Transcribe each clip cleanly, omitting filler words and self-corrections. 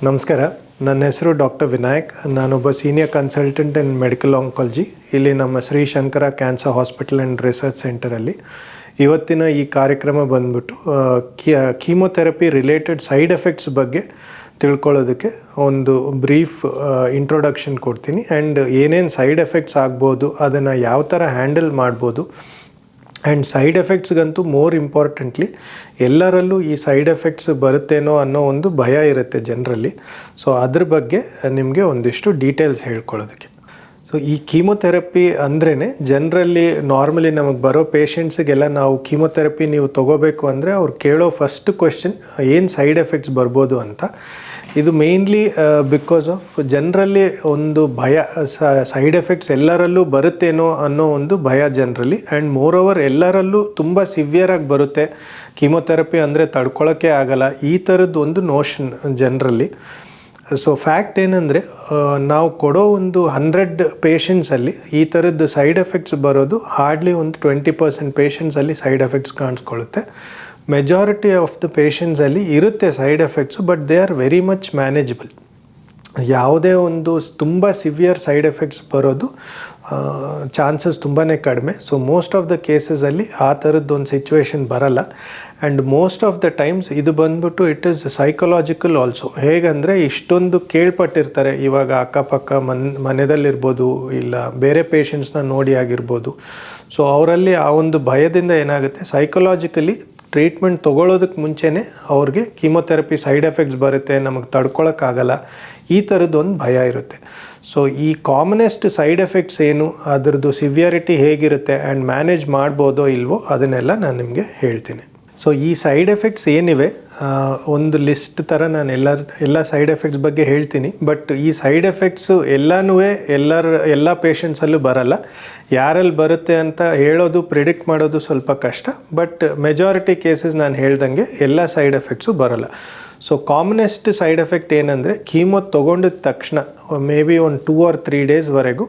ನಮಸ್ಕಾರ. ನನ್ನ ಹೆಸರು ಡಾಕ್ಟರ್ ವಿನಾಯಕ್. ನಾನೊಬ್ಬ senior consultant in medical oncology ಇಲ್ಲಿ ನಮ್ಮ Shri Shankara cancer hospital and research ಸೆಂಟರಲ್ಲಿ. ಇವತ್ತಿನ ಈ ಕಾರ್ಯಕ್ರಮ ಬಂದ್ಬಿಟ್ಟು ಕೀಮೊಥೆರಪಿ ರಿಲೇಟೆಡ್ ಸೈಡ್ ಎಫೆಕ್ಟ್ಸ್ ಬಗ್ಗೆ ತಿಳ್ಕೊಳ್ಳೋದಕ್ಕೆ ಒಂದು ಬ್ರೀಫ್ ಇಂಟ್ರೊಡಕ್ಷನ್ ಕೊಡ್ತೀನಿ. ಆ್ಯಂಡ್ ಏನೇನು ಸೈಡ್ ಎಫೆಕ್ಟ್ಸ್ ಆಗ್ಬೋದು, ಅದನ್ನು ಯಾವ ಥರ ಹ್ಯಾಂಡಲ್ ಮಾಡ್ಬೋದು. ಆ್ಯಂಡ್ ಸೈಡ್ ಎಫೆಕ್ಟ್ಸ್ಗಂತೂ ಮೋರ್ ಇಂಪಾರ್ಟೆಂಟ್ಲಿ ಎಲ್ಲರಲ್ಲೂ ಈ ಸೈಡ್ ಎಫೆಕ್ಟ್ಸ್ ಬರುತ್ತೇನೋ ಅನ್ನೋ ಒಂದು ಭಯ ಇರುತ್ತೆ ಜನರಲ್ಲಿ. ಸೊ ಅದ್ರ ಬಗ್ಗೆ ನಿಮಗೆ ಒಂದಿಷ್ಟು ಡೀಟೇಲ್ಸ್ ಹೇಳ್ಕೊಳ್ಳೋದಕ್ಕೆ. ಸೊ ಈ ಕೀಮೊಥೆರಪಿ ಅಂದ್ರೇ ಜನರಲ್ಲಿ ನಾರ್ಮಲಿ ನಮಗೆ ಬರೋ ಪೇಷಂಟ್ಸಿಗೆಲ್ಲ ನಾವು ಕೀಮೊಥೆರಪಿ ನೀವು ತೊಗೋಬೇಕು ಅಂದರೆ ಅವ್ರು ಕೇಳೋ ಫಸ್ಟ್ ಕ್ವೆಶ್ಚನ್ ಏನು ಸೈಡ್ ಎಫೆಕ್ಟ್ಸ್ ಬರ್ಬೋದು ಅಂತ. ಇದು ಮೇಯ್ನ್ಲಿ ಬಿಕಾಸ್ ಆಫ್ ಜನರಲ್ಲಿ ಒಂದು ಭಯ, ಸೈಡ್ ಎಫೆಕ್ಟ್ಸ್ ಎಲ್ಲರಲ್ಲೂ ಬರುತ್ತೇನೋ ಅನ್ನೋ ಒಂದು ಭಯ ಜನರಲ್ಲಿ. ಆ್ಯಂಡ್ ಮೋರ್ ಓವರ್ ಎಲ್ಲರಲ್ಲೂ ತುಂಬ ಸಿವಿಯರಾಗಿ ಬರುತ್ತೆ, ಕೀಮೊಥೆರಪಿ ಅಂದರೆ ತಡ್ಕೊಳ್ಳೋಕ್ಕೆ ಆಗಲ್ಲ, ಈ ಥರದ್ದು ಒಂದು ನೋಷನ್ ಜನರಲ್ಲಿ. ಸೊ ಫ್ಯಾಕ್ಟ್ ಏನಂದರೆ ನಾವು ಕೊಡೋ ಒಂದು 100 ಪೇಷಂಟ್ಸಲ್ಲಿ ಈ ಥರದ್ದು ಸೈಡ್ ಎಫೆಕ್ಟ್ಸ್ ಬರೋದು ಹಾರ್ಡ್ಲಿ ಒಂದು 20% ಪೇಷಂಟ್ಸಲ್ಲಿ ಸೈಡ್ ಎಫೆಕ್ಟ್ಸ್ ಕಾಣಿಸ್ಕೊಳ್ಳುತ್ತೆ. ಮೆಜಾರಿಟಿ ಆಫ್ ದ ಪೇಷಂಟ್ಸಲ್ಲಿ ಇರುತ್ತೆ side effects, but they are very much manageable. ಯಾವುದೇ ಒಂದು ತುಂಬ ಸಿವಿಯರ್ ಸೈಡ್ ಎಫೆಕ್ಟ್ಸ್ ಬರೋದು ಚಾನ್ಸಸ್ ತುಂಬಾ ಕಡಿಮೆ. ಸೊ ಮೋಸ್ಟ್ ಆಫ್ ದ ಕೇಸಸಲ್ಲಿ ಆ ಥರದ್ದೊಂದು ಸಿಚುವೇಶನ್ ಬರಲ್ಲ. And most of the times ಇದು ಬಂದ್ಬಿಟ್ಟು ಇಟ್ ಈಸ್ ಸೈಕಲಾಜಿಕಲ್ ಆಲ್ಸೋ. ಹೇಗಂದರೆ ಇಷ್ಟೊಂದು ಕೇಳ್ಪಟ್ಟಿರ್ತಾರೆ, ಇವಾಗ ಅಕ್ಕಪಕ್ಕ ಮನೆಯಲ್ಲಿರ್ಬೋದು, ಇಲ್ಲ ಬೇರೆ ಪೇಷಂಟ್ಸ್ನ ನೋಡಿ ಆಗಿರ್ಬೋದು. ಸೊ ಅವರಲ್ಲಿ ಆ ಒಂದು ಭಯದಿಂದ ಏನಾಗುತ್ತೆ, ಸೈಕಲಾಜಿಕಲಿ ಟ್ರೀಟ್ಮೆಂಟ್ ತೊಗೊಳ್ಳೋದಕ್ಕೆ ಮುಂಚೆನೇ ಅವ್ರಿಗೆ ಕೀಮೊಥೆರಪಿ ಸೈಡ್ ಎಫೆಕ್ಟ್ಸ್ ಬರುತ್ತೆ, ನಮಗೆ ತಡ್ಕೊಳಕ್ಕಾಗಲ್ಲ, ಈ ಥರದ್ದೊಂದು ಭಯ ಇರುತ್ತೆ. ಸೊ ಈ ಕಾಮನೆಸ್ಟ್ ಸೈಡ್ ಎಫೆಕ್ಟ್ಸ್ ಏನು, ಅದರದ್ದು ಸಿವಿಯಾರಿಟಿ ಹೇಗಿರುತ್ತೆ ಆ್ಯಂಡ್ ಮ್ಯಾನೇಜ್ ಮಾಡ್ಬೋದೋ ಇಲ್ವೋ ಅದನ್ನೆಲ್ಲ ನಾನು ನಿಮಗೆ ಹೇಳ್ತೀನಿ. ಸೊ ಈ ಸೈಡ್ ಎಫೆಕ್ಟ್ಸ್ ಏನಿವೆ ಒಂದು ಲಿಸ್ಟ್ ಥರ ನಾನು ಎಲ್ಲ ಸೈಡ್ ಎಫೆಕ್ಟ್ಸ್ ಬಗ್ಗೆ ಹೇಳ್ತೀನಿ. ಬಟ್ ಈ ಸೈಡ್ ಎಫೆಕ್ಟ್ಸು ಎಲ್ಲ ಪೇಷಂಟ್ಸಲ್ಲೂ ಬರಲ್ಲ. ಯಾರಲ್ಲಿ ಬರುತ್ತೆ ಅಂತ ಹೇಳೋದು, ಪ್ರಿಡಿಕ್ಟ್ ಮಾಡೋದು ಸ್ವಲ್ಪ ಕಷ್ಟ. ಬಟ್ ಮೆಜಾರಿಟಿ ಕೇಸಸ್ ನಾನು ಹೇಳ್ದಂಗೆ ಎಲ್ಲ ಸೈಡ್ ಎಫೆಕ್ಟ್ಸು ಬರಲ್ಲ. ಸೊ ಕಾಮನೆಸ್ಟ್ ಸೈಡ್ ಎಫೆಕ್ಟ್ ಏನಂದರೆ, ಕೀಮೋ ತೊಗೊಂಡಿದ ತಕ್ಷಣ ಮೇ ಬಿ ಒಂದು 2 or 3 ಡೇಸ್ವರೆಗೂ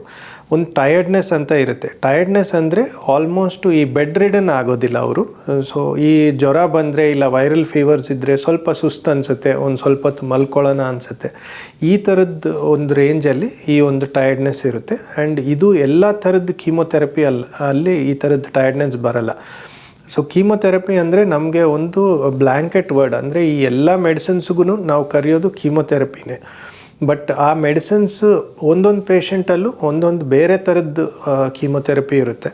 ಒಂದು ಟಯರ್ಡ್ನೆಸ್ ಅಂತ ಇರುತ್ತೆ. ಟಯರ್ಡ್ನೆಸ್ ಅಂದರೆ ಆಲ್ಮೋಸ್ಟು ಈ ಬೆಡ್ ರಿಡನ್ ಆಗೋದಿಲ್ಲ ಅವರು. ಸೊ ಈ ಜ್ವರ ಬಂದರೆ ಇಲ್ಲ ವೈರಲ್ ಫೀವರ್ಸ್ ಇದ್ದರೆ ಸ್ವಲ್ಪ ಸುಸ್ತು ಅನಿಸುತ್ತೆ, ಒಂದು ಸ್ವಲ್ಪ ಹೊತ್ತು ಮಲ್ಕೊಳ್ಳೋಣ ಅನಿಸುತ್ತೆ. ಈ ಥರದ್ದು ಒಂದು ರೇಂಜಲ್ಲಿ ಈ ಒಂದು ಟಯರ್ಡ್ನೆಸ್ ಇರುತ್ತೆ. ಆ್ಯಂಡ್ ಇದು ಎಲ್ಲ ಥರದ್ದು ಕೀಮೊಥೆರಪಿ ಅಲ್ಲಿ ಈ ಥರದ್ದು ಟಯರ್ಡ್ನೆಸ್ ಬರಲ್ಲ. ಸೊ ಕೀಮೊಥೆರಪಿ ಅಂದರೆ ನಮಗೆ ಒಂದು ಬ್ಲ್ಯಾಂಕೆಟ್ ವರ್ಡ್, ಅಂದರೆ ಈ ಎಲ್ಲ ಮೆಡಿಸಿನ್ಸ್ಗೂ ನಾವು ಕರೆಯೋದು ಕೀಮೊಥೆರಪಿನೇ. ಬಟ್ ಆ ಮೆಡಿಸಿನ್ಸ್ ಒಂದೊಂದು ಪೇಷಂಟಲ್ಲೂ ಒಂದೊಂದು ಬೇರೆ ಥರದ್ದು ಕೀಮೊಥೆರಪಿ ಇರುತ್ತೆ.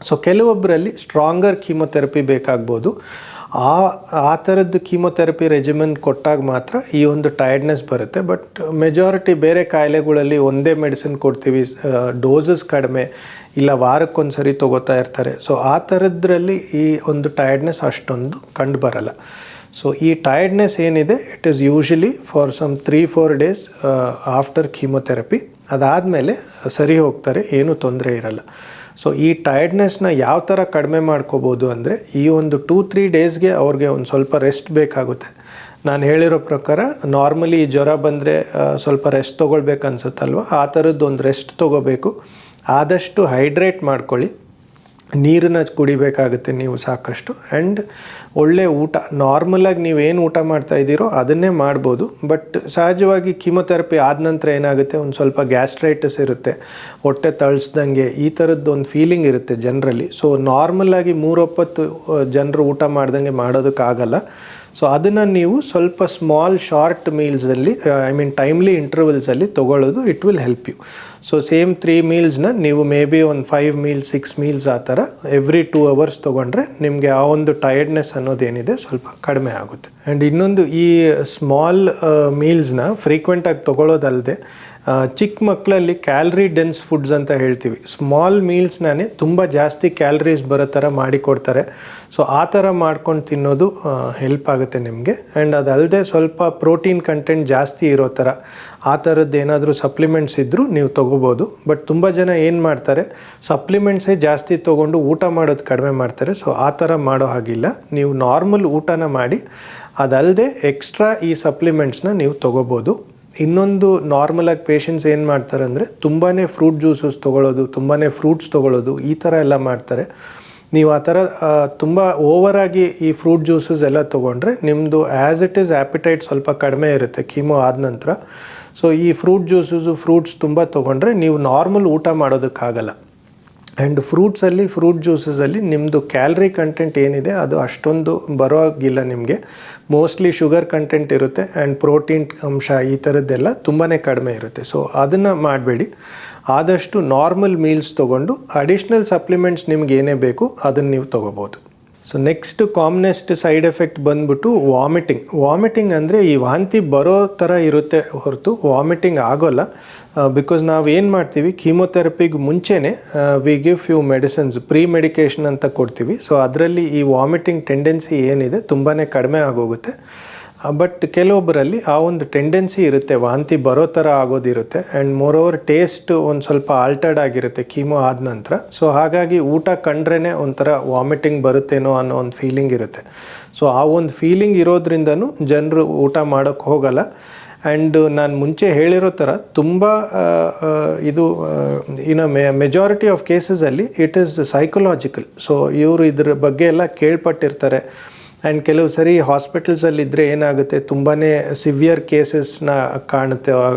ಸೊ ಕೆಲವೊಬ್ಬರಲ್ಲಿ ಸ್ಟ್ರಾಂಗರ್ ಕೀಮೊಥೆರಪಿ ಬೇಕಾಗ್ಬೋದು. ಆ ಥರದ್ದು ಕೀಮೊಥೆರಪಿ ರೆಜಿಮೆನ್ ಕೊಟ್ಟಾಗ ಮಾತ್ರ ಈ ಒಂದು ಟಯರ್ಡ್ನೆಸ್ ಬರುತ್ತೆ. ಬಟ್ ಮೆಜಾರಿಟಿ ಬೇರೆ ಕಾಯಿಲೆಗಳಲ್ಲಿ ಒಂದೇ ಮೆಡಿಸಿನ್ ಕೊಡ್ತೀವಿ, ಡೋಸಸ್ ಕಡಿಮೆ, ಇಲ್ಲ ವಾರಕ್ಕೊಂದು ಸರಿ ತೊಗೋತಾ ಇರ್ತಾರೆ. ಸೊ ಆ ಥರದ್ರಲ್ಲಿ ಈ ಒಂದು ಟಯರ್ಡ್ನೆಸ್ ಅಷ್ಟೊಂದು ಕಂಡು ಬರಲ್ಲ. ಸೊ ಈ ಟಯರ್ಡ್ನೆಸ್ ಏನಿದೆ, it is usually for some 3-4 days after chemotherapy. ಅದಾದಮೇಲೆ ಸರಿ ಹೋಗ್ತಾರೆ, ಏನೂ ತೊಂದರೆ ಇರಲ್ಲ. ಸೊ ಈ ಟಯರ್ಡ್ನೆಸ್ನ ಯಾವ ಥರ ಕಡಿಮೆ ಮಾಡ್ಕೋಬೋದು ಅಂದರೆ, ಈ ಒಂದು 2-3 ಡೇಸ್ಗೆ ಅವ್ರಿಗೆ ಒಂದು ಸ್ವಲ್ಪ ರೆಸ್ಟ್ ಬೇಕಾಗುತ್ತೆ. ನಾನು ಹೇಳಿರೋ ಪ್ರಕಾರ ನಾರ್ಮಲಿ ಜ್ವರ ಬಂದರೆ ಸ್ವಲ್ಪ ರೆಸ್ಟ್ ತೊಗೊಳ್ಬೇಕು ಅನ್ಸುತ್ತಲ್ವ, ಆ ಥರದ್ದು ಒಂದು ರೆಸ್ಟ್ ತೊಗೋಬೇಕು. ಆದಷ್ಟು ಹೈಡ್ರೇಟ್ ಮಾಡ್ಕೊಳ್ಳಿ, ನೀರನ್ನ ಕುಡಿಬೇಕಾಗುತ್ತೆ ನೀವು ಸಾಕಷ್ಟು. ಆ್ಯಂಡ್ ಒಳ್ಳೆ ಊಟ, ನಾರ್ಮಲಾಗಿ ನೀವೇನು ಊಟ ಮಾಡ್ತಾಯಿದ್ದೀರೋ ಅದನ್ನೇ ಮಾಡ್ಬೋದು. ಬಟ್ ಸಹಜವಾಗಿ ಕೀಮೊಥೆರಪಿ ಆದ ನಂತರ ಏನಾಗುತ್ತೆ, ಒಂದು ಸ್ವಲ್ಪ ಗ್ಯಾಸ್ಟ್ರೈಟಿಸ್ ಇರುತ್ತೆ, ಹೊಟ್ಟೆ ತಳಿಸ್ದಂಗೆ ಈ ಥರದ್ದು ಒಂದು ಫೀಲಿಂಗ್ ಇರುತ್ತೆ ಜನರಲ್ಲಿ. ಸೊ ನಾರ್ಮಲಾಗಿ 3 ಹೊತ್ತು ಜನರು ಊಟ ಮಾಡ್ದಂಗೆ ಮಾಡೋದಕ್ಕಾಗಲ್ಲ. ಸೊ ಅದನ್ನು ನೀವು ಸ್ವಲ್ಪ ಸ್ಮಾಲ್ ಶಾರ್ಟ್ ಮೀಲ್ಸಲ್ಲಿ, ಟೈಮ್ಲಿ ಇಂಟರ್ವಲ್ಸಲ್ಲಿ ತೊಗೊಳ್ಳೋದು it will help you. So same 3 ಮೀಲ್ಸ್ನ ನೀವು ಮೇ ಬಿ ಒಂದು 5 ಮೀಲ್ಸ್ 6 ಮೀಲ್ಸ್ ಆ ಥರ ಎವ್ರಿ 2 ಅವರ್ಸ್ ತೊಗೊಂಡ್ರೆ ನಿಮಗೆ ಆ ಒಂದು ಟಯರ್ಡ್ನೆಸ್ ಅನ್ನೋದೇನಿದೆ ಸ್ವಲ್ಪ ಕಡಿಮೆ ಆಗುತ್ತೆ. ಆ್ಯಂಡ್ ಇನ್ನೊಂದು, ಈ ಸ್ಮಾಲ್ ಮೀಲ್ಸ್ನ ಫ್ರೀಕ್ವೆಂಟಾಗಿ ತೊಗೊಳ್ಳೋದಲ್ಲದೆ ಚಿಕ್ಕ ಮಕ್ಕಳಲ್ಲಿ ಕ್ಯಾಲರಿ ಡೆನ್ಸ್ ಫುಡ್ಸ್ ಅಂತ ಹೇಳ್ತೀವಿ, ಸ್ಮಾಲ್ ಮೀಲ್ಸ್ನೇ ತುಂಬ ಜಾಸ್ತಿ ಕ್ಯಾಲರೀಸ್ ಬರೋ ಥರ ಮಾಡಿಕೊಡ್ತಾರೆ. ಸೊ ಆ ಥರ ಮಾಡ್ಕೊಂಡು ತಿನ್ನೋದು ಹೆಲ್ಪ್ ಆಗುತ್ತೆ ನಿಮಗೆ. ಆ್ಯಂಡ್ ಅದಲ್ಲದೆ ಸ್ವಲ್ಪ ಪ್ರೋಟೀನ್ ಕಂಟೆಂಟ್ ಜಾಸ್ತಿ ಇರೋ ಥರ ಆ ಥರದ್ದು ಏನಾದರೂ ಸಪ್ಲಿಮೆಂಟ್ಸ್ ಇದ್ದರೂ ನೀವು ತೊಗೋಬೋದು. ಬಟ್ ತುಂಬ ಜನ ಏನು ಮಾಡ್ತಾರೆ, ಸಪ್ಲಿಮೆಂಟ್ಸೇ ಜಾಸ್ತಿ ತೊಗೊಂಡು ಊಟ ಮಾಡೋದು ಕಡಿಮೆ ಮಾಡ್ತಾರೆ. ಸೊ ಆ ಥರ ಮಾಡೋ ಹಾಗಿಲ್ಲ, ನೀವು ನಾರ್ಮಲ್ ಊಟನ ಮಾಡಿ ಅದಲ್ಲದೆ ಎಕ್ಸ್ಟ್ರಾ ಈ ಸಪ್ಲಿಮೆಂಟ್ಸ್ನ ನೀವು ತೊಗೋಬೋದು. ಇನ್ನೊಂದು ನಾರ್ಮಲಾಗಿ ಪೇಷಂಟ್ಸ್ ಏನು ಮಾಡ್ತಾರೆ ಅಂದರೆ, ತುಂಬಾ ಫ್ರೂಟ್ ಜ್ಯೂಸಸ್ ತೊಗೊಳ್ಳೋದು, ತುಂಬಾ ಫ್ರೂಟ್ಸ್ ತೊಗೊಳ್ಳೋದು, ಈ ಥರ ಎಲ್ಲ ಮಾಡ್ತಾರೆ. ನೀವು ಆ ಥರ ತುಂಬ ಓವರಾಗಿ ಈ ಫ್ರೂಟ್ ಜ್ಯೂಸಸ್ ಎಲ್ಲ ತೊಗೊಂಡ್ರೆ ನಿಮ್ಮದು ಆ್ಯಸ್ ಇಟ್ ಈಸ್ ಆ್ಯಪಿಟೈಟ್ ಸ್ವಲ್ಪ ಕಡಿಮೆ ಇರುತ್ತೆ ಕೀಮೋ ಆದ ನಂತರ. ಸೊ ಈ ಫ್ರೂಟ್ ಜ್ಯೂಸಸ್ಸು ಫ್ರೂಟ್ಸ್ ತುಂಬ ತೊಗೊಂಡ್ರೆ ನೀವು ನಾರ್ಮಲ್ ಊಟ ಮಾಡೋದಕ್ಕಾಗಲ್ಲ. ಆ್ಯಂಡ್ ಫ್ರೂಟ್ ಜ್ಯೂಸಸಲ್ಲಿ ನಿಮ್ಮದು ಕ್ಯಾಲ್ರಿ ಕಂಟೆಂಟ್ ಏನಿದೆ ಅದು ಅಷ್ಟೊಂದು ಬರೋಗಿಲ್ಲ ನಿಮಗೆ. ಮೋಸ್ಟ್ಲಿ ಶುಗರ್ ಕಂಟೆಂಟ್ ಇರುತ್ತೆ ಆ್ಯಂಡ್ ಪ್ರೋಟೀನ್ ಅಂಶ ಈ ಥರದ್ದೆಲ್ಲ ತುಂಬಾ ಕಡಿಮೆ ಇರುತ್ತೆ. ಸೊ ಅದನ್ನು ಮಾಡಬೇಡಿ. ಆದಷ್ಟು ನಾರ್ಮಲ್ ಮೀಲ್ಸ್ ತೊಗೊಂಡು ಅಡಿಷ್ನಲ್ ಸಪ್ಲಿಮೆಂಟ್ಸ್ ನಿಮ್ಗೆ ಏನೇ ಬೇಕು ಅದನ್ನು ನೀವು ತೊಗೋಬೋದು. So next commonest side effect ಬಂದ್ಬಿಟ್ಟು ವಾಮಿಟಿಂಗ್ ಅಂದರೆ ಈ ವಾಂತಿ ಬರೋ ಥರ ಇರುತ್ತೆ ಹೊರತು ವಾಮಿಟಿಂಗ್ ಆಗೋಲ್ಲ. ಬಿಕಾಸ್ ನಾವು ಏನು ಮಾಡ್ತೀವಿ, ಕೀಮೊಥೆರಪಿಗೆ ಮುಂಚೆನೇ we give few medicines, pre medication ಅಂತ ಕೊಡ್ತೀವಿ. ಸೊ ಅದರಲ್ಲಿ ಈ ವಾಮಿಟಿಂಗ್ ಟೆಂಡೆನ್ಸಿ ಏನಿದೆ ತುಂಬಾ ಕಡಿಮೆ ಆಗೋಗುತ್ತೆ. ಬಟ್ ಕೆಲವೊಬ್ಬರಲ್ಲಿ ಆ ಒಂದು ಟೆಂಡೆನ್ಸಿ ಇರುತ್ತೆ, ವಾಂತಿ ಬರೋ ಥರ ಆಗೋದಿರುತ್ತೆ. ಆ್ಯಂಡ್ ಮೋರೋವರ್ ಟೇಸ್ಟ್ ಒಂದು ಸ್ವಲ್ಪ ಆಲ್ಟರ್ಡ್ ಆಗಿರುತ್ತೆ ಕೀಮೋ ಆದ ನಂತರ. ಸೊ ಹಾಗಾಗಿ ಊಟ ಕಂಡ್ರೇ ಒಂಥರ ವಾಮಿಟಿಂಗ್ ಬರುತ್ತೇನೋ ಅನ್ನೋ ಒಂದು ಫೀಲಿಂಗ್ ಇರುತ್ತೆ. ಸೊ ಆ ಒಂದು ಫೀಲಿಂಗ್ ಇರೋದ್ರಿಂದನೂ ಜನರು ಊಟ ಮಾಡೋಕ್ಕೆ ಹೋಗಲ್ಲ. ಆ್ಯಂಡ್ ನಾನು ಮುಂಚೆ ಹೇಳಿರೋ ಥರ ತುಂಬ ಇದು ಮೆಜಾರಿಟಿ ಆಫ್ ಕೇಸಸಲ್ಲಿ ಇಟ್ ಈಸ್ ಸೈಕಲಾಜಿಕಲ್. ಸೊ ಇವರು ಇದ್ರ ಬಗ್ಗೆ ಎಲ್ಲ ಕೇಳ್ಪಟ್ಟಿರ್ತಾರೆ. ಆ್ಯಂಡ್ ಕೆಲವು ಸರಿ ಹಾಸ್ಪಿಟಲ್ಸಲ್ಲಿದ್ದರೆ ಏನಾಗುತ್ತೆ, ತುಂಬಾ ಸಿವಿಯರ್ ಕೇಸಸ್ನ ಕಾಣುತ್ತೆ,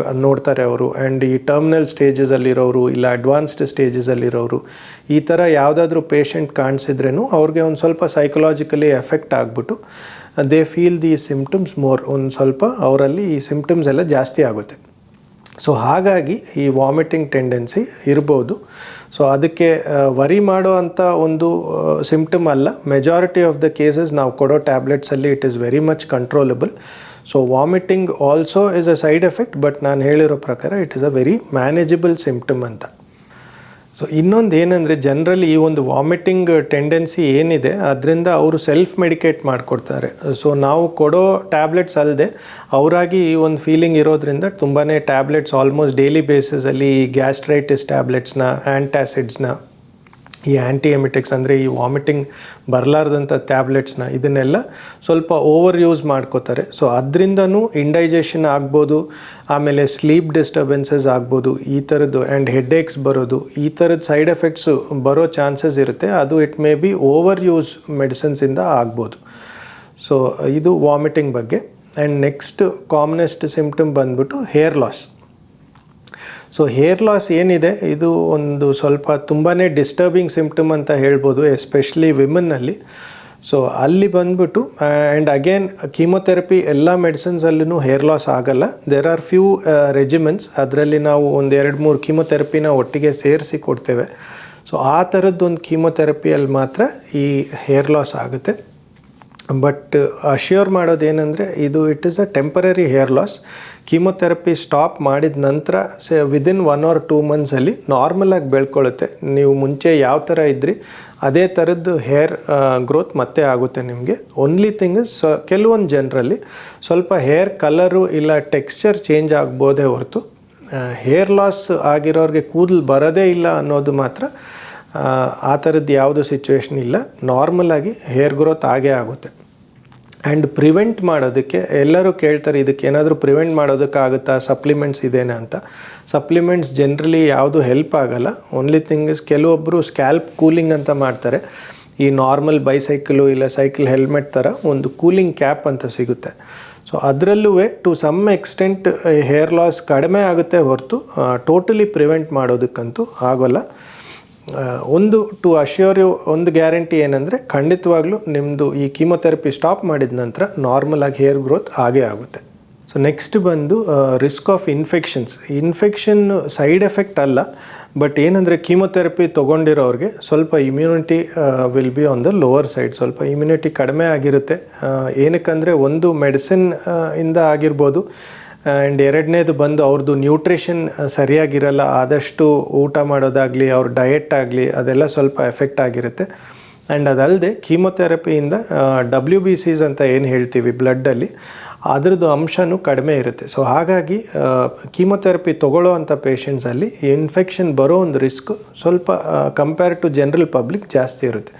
ನೋಡ್ತಾರೆ ಅವರು. ಆ್ಯಂಡ್ ಈ ಟರ್ಮಿನಲ್ ಸ್ಟೇಜಸಲ್ಲಿರೋರು ಇಲ್ಲ ಅಡ್ವಾನ್ಸ್ಡ್ ಸ್ಟೇಜಸಲ್ಲಿರೋರು ಈ ಥರ ಯಾವುದಾದ್ರೂ ಪೇಷಂಟ್ ಕಾಣಿಸಿದ್ರೂ ಅವ್ರಿಗೆ ಒಂದು ಸ್ವಲ್ಪ ಸೈಕಲಾಜಿಕಲಿ ಎಫೆಕ್ಟ್ ಆಗಿಬಿಟ್ಟು they feel the symptoms more, ಒಂದು ಸ್ವಲ್ಪ ಅವರಲ್ಲಿ ಈ ಸಿಮ್ಟಮ್ಸ್ ಎಲ್ಲ ಜಾಸ್ತಿ ಆಗುತ್ತೆ. ಸೊ ಹಾಗಾಗಿ ಈ ವಾಮಿಟಿಂಗ್ ಟೆಂಡೆನ್ಸಿ ಇರ್ಬೋದು. ಸೊ ಅದಕ್ಕೆ ವರಿ ಮಾಡೋ ಅಂಥ ಒಂದು ಸಿಮ್ಟಮ್ ಅಲ್ಲ. ಮೆಜಾರಿಟಿ ಆಫ್ ದ ಕೇಸಸ್ ನಾವು ಕೊಡೋ ಟ್ಯಾಬ್ಲೆಟ್ಸಲ್ಲಿ it is very much controllable. So vomiting also is a side effect, but ನಾನು ಹೇಳಿರೋ ಪ್ರಕಾರ it is a very manageable symptom ಅಂತ. ಸೊ ಇನ್ನೊಂದು ಏನಂದರೆ, ಜನರಲಿ ಈ ಒಂದು ವಾಮಿಟಿಂಗ್ ಟೆಂಡೆನ್ಸಿ ಏನಿದೆ ಅದರಿಂದ ಅವರು ಸೆಲ್ಫ್ ಮೆಡಿಕೇಟ್ ಮಾಡಿಕೊಡ್ತಾರೆ. ಸೊ ನಾವು ಕೊಡೋ ಟ್ಯಾಬ್ಲೆಟ್ಸ್ ಅಲ್ಲದೆ ಅವರಾಗಿ ಈ ಒಂದು ಫೀಲಿಂಗ್ ಇರೋದ್ರಿಂದ ತುಂಬಾ ಟ್ಯಾಬ್ಲೆಟ್ಸ್ ಆಲ್ಮೋಸ್ಟ್ ಡೈಲಿ ಬೇಸಿಸಲ್ಲಿ ಈ ಗ್ಯಾಸ್ಟ್ರೈಟಿಸ್ ಟ್ಯಾಬ್ಲೆಟ್ಸ್ನ, ಆ್ಯಂಟಾಸಿಡ್ಸ್ನ, ಈ ಆ್ಯಂಟಿಎಮಿಟಿಕ್ಸ್ ಅಂದರೆ ಈ ವಾಮಿಟಿಂಗ್ ಬರಲಾರ್ದಂಥ ಟ್ಯಾಬ್ಲೆಟ್ಸ್ನ ಇದನ್ನೆಲ್ಲ ಸ್ವಲ್ಪ ಓವರ್ ಯೂಸ್ ಮಾಡ್ಕೋತಾರೆ. ಸೊ ಅದರಿಂದನೂ ಇಂಡೈಜೆಷನ್ ಆಗ್ಬೋದು, ಆಮೇಲೆ ಸ್ಲೀಪ್ ಡಿಸ್ಟರ್ಬೆನ್ಸಸ್ ಆಗ್ಬೋದು ಈ ಥರದ್ದು, ಆ್ಯಂಡ್ ಹೆಡ್ಏಕ್ಸ್ ಬರೋದು, ಈ ಥರದ ಸೈಡ್ ಎಫೆಕ್ಟ್ಸು ಬರೋ ಚಾನ್ಸಸ್ ಇರುತ್ತೆ. ಅದು it may be over use ಮೆಡಿಸಿನ್ಸಿಂದ ಆಗ್ಬೋದು. ಸೊ ಇದು ವಾಮಿಟಿಂಗ್ ಬಗ್ಗೆ. ಆ್ಯಂಡ್ ನೆಕ್ಸ್ಟ್ ಕಾಮನೆಸ್ಟ್ ಸಿಮ್ಟಮ್ ಬಂದ್ಬಿಟ್ಟು hair loss. So hair loss ಏನಿದೆ ಇದು ಒಂದು ಸ್ವಲ್ಪ ತುಂಬಾ ಡಿಸ್ಟರ್ಬಿಂಗ್ ಸಿಮ್ಟಮ್ ಅಂತ ಹೇಳ್ಬೋದು, ಎಸ್ಪೆಷಲಿ ವಿಮೆನ್ನಲ್ಲಿ. ಸೊ ಅಲ್ಲಿ ಬಂದ್ಬಿಟ್ಟು ಆ್ಯಂಡ್ ಅಗೇನ್ ಕೀಮೊಥೆರಪಿ ಎಲ್ಲ ಮೆಡಿಸಿನ್ಸಲ್ಲೂ ಹೇರ್ ಲಾಸ್ ಆಗಲ್ಲ. ದೇರ್ ಆರ್ ಫ್ಯೂ ರೆಜಿಮೆಂಟ್ಸ್, ಅದರಲ್ಲಿ ನಾವು ಒಂದು 2-3 ಕೀಮೊಥೆರಪಿನ ಒಟ್ಟಿಗೆ ಸೇರಿಸಿ ಕೊಡ್ತೇವೆ. ಸೊ ಆ ಥರದ್ದೊಂದು ಕೀಮೊಥೆರಪಿಯಲ್ಲಿ ಮಾತ್ರ ಈ ಹೇರ್ ಲಾಸ್ ಆಗುತ್ತೆ. ಬಟ್ ಅಶ್ಯೂರ್ ಮಾಡೋದೇನೆಂದರೆ ಇದು it is a temporary hair loss. Chemotherapy stop ಮಾಡಿದ ನಂತರ ವಿದಿನ್ 1 or 2 ಮಂತ್ಸಲ್ಲಿ ನಾರ್ಮಲಾಗಿ ಬೆಳ್ಕೊಳ್ಳುತ್ತೆ. ನೀವು ಮುಂಚೆ ಯಾವ ಥರ ಇದ್ರಿ ಅದೇ ಥರದ್ದು ಹೇರ್ ಗ್ರೋತ್ ಮತ್ತೆ ಆಗುತ್ತೆ ನಿಮಗೆ. ಓನ್ಲಿ ಥಿಂಗ್ ಇಸ್ ಕೆಲವೊಂದು ಜನರಲ್ಲಿ ಸ್ವಲ್ಪ ಹೇರ್ ಕಲರು ಇಲ್ಲ ಟೆಕ್ಸ್ಚರ್ ಚೇಂಜ್ ಆಗ್ಬೋದೇ ಹೊರತು ಹೇರ್ ಲಾಸ್ ಆಗಿರೋರಿಗೆ ಕೂದಲು ಬರೋದೇ ಇಲ್ಲ ಅನ್ನೋದು ಮಾತ್ರ ಆ ಥರದ್ದು ಯಾವುದೂ ಸಿಚುವೇಶನ್ ಇಲ್ಲ. ನಾರ್ಮಲಾಗಿ ಹೇರ್ ಗ್ರೋತ್ ಆಗೇ ಆಗುತ್ತೆ. ಆ್ಯಂಡ್ ಪ್ರಿವೆಂಟ್ ಮಾಡೋದಕ್ಕೆ ಎಲ್ಲರೂ ಕೇಳ್ತಾರೆ, ಇದಕ್ಕೆ ಏನಾದರೂ ಪ್ರಿವೆಂಟ್ ಮಾಡೋದಕ್ಕಾಗುತ್ತಾ, ಸಪ್ಲಿಮೆಂಟ್ಸ್ ಇದೇನಾ ಅಂತ. ಸಪ್ಲಿಮೆಂಟ್ಸ್ ಜನರಲಿ ಯಾವುದು ಹೆಲ್ಪ್ ಆಗಲ್ಲ. ಓನ್ಲಿ ಥಿಂಗ್ ಇಸ್ ಕೆಲವೊಬ್ಬರು ಸ್ಕ್ಯಾಲ್ಪ್ ಕೂಲಿಂಗ್ ಅಂತ ಮಾಡ್ತಾರೆ. ಈ ನಾರ್ಮಲ್ ಬೈಸೈಕಲು ಇಲ್ಲ ಸೈಕಲ್ ಹೆಲ್ಮೆಟ್ ಥರ ಒಂದು ಕೂಲಿಂಗ್ ಕ್ಯಾಪ್ ಅಂತ ಸಿಗುತ್ತೆ. ಸೊ ಅದರಲ್ಲೂ to some extent hair loss ಕಡಿಮೆ ಆಗುತ್ತೆ ಹೊರತು ಟೋಟಲಿ ಪ್ರಿವೆಂಟ್ ಮಾಡೋದಕ್ಕಂತೂ ಆಗೋಲ್ಲ. ಒಂದು ಟು ಅಶ್ಯೂರ್ ಯು ಒಂದು ಗ್ಯಾರಂಟಿ ಏನಂದರೆ, ಖಂಡಿತವಾಗ್ಲೂ ನಿಮ್ಮದು ಈ ಕೀಮೊಥೆರಪಿ ಸ್ಟಾಪ್ ಮಾಡಿದ ನಂತರ ನಾರ್ಮಲಾಗಿ ಹೇರ್ ಗ್ರೋತ್ ಆಗೇ ಆಗುತ್ತೆ. ಸೊ ನೆಕ್ಸ್ಟ್ ಬಂದು risk of infection side effect ಅಲ್ಲ. ಬಟ್ ಏನಂದರೆ ಕೀಮೊಥೆರಪಿ ತೊಗೊಂಡಿರೋರಿಗೆ ಸ್ವಲ್ಪ immunity will be on the lower side. ಸ್ವಲ್ಪ ಇಮ್ಯುನಿಟಿ ಕಡಿಮೆ ಆಗಿರುತ್ತೆ. ಏನಕ್ಕಂದರೆ ಒಂದು ಮೆಡಿಸಿನ್ ಇಂದ ಆಗಿರ್ಬೋದು, ಆ್ಯಂಡ್ ಎರಡನೇದು ಬಂದು ಅವ್ರದ್ದು ನ್ಯೂಟ್ರಿಷನ್ ಸರಿಯಾಗಿರಲ್ಲ. ಆದಷ್ಟು ಊಟ ಮಾಡೋದಾಗಲಿ ಅವ್ರ ಡಯೆಟ್ ಆಗಲಿ ಅದೆಲ್ಲ ಸ್ವಲ್ಪ ಎಫೆಕ್ಟ್ ಆಗಿರುತ್ತೆ. ಆ್ಯಂಡ್ ಅದಲ್ಲದೆ ಕೀಮೊಥೆರಪಿಯಿಂದ WBCs ಅಂತ ಏನು ಹೇಳ್ತೀವಿ ಬ್ಲಡ್ಡಲ್ಲಿ, ಅದರದ್ದು ಅಂಶನೂ ಕಡಿಮೆ ಇರುತ್ತೆ. ಸೊ ಹಾಗಾಗಿ ಕೀಮೊಥೆರಪಿ ತೊಗೊಳ್ಳೋ ಅಂಥ ಪೇಷಂಟ್ಸಲ್ಲಿ ಇನ್ಫೆಕ್ಷನ್ ಬರೋ ಒಂದು ರಿಸ್ಕ್ ಸ್ವಲ್ಪ ಕಂಪೇರ್ ಟು ಜನರಲ್ ಪಬ್ಲಿಕ್ ಜಾಸ್ತಿ ಇರುತ್ತೆ.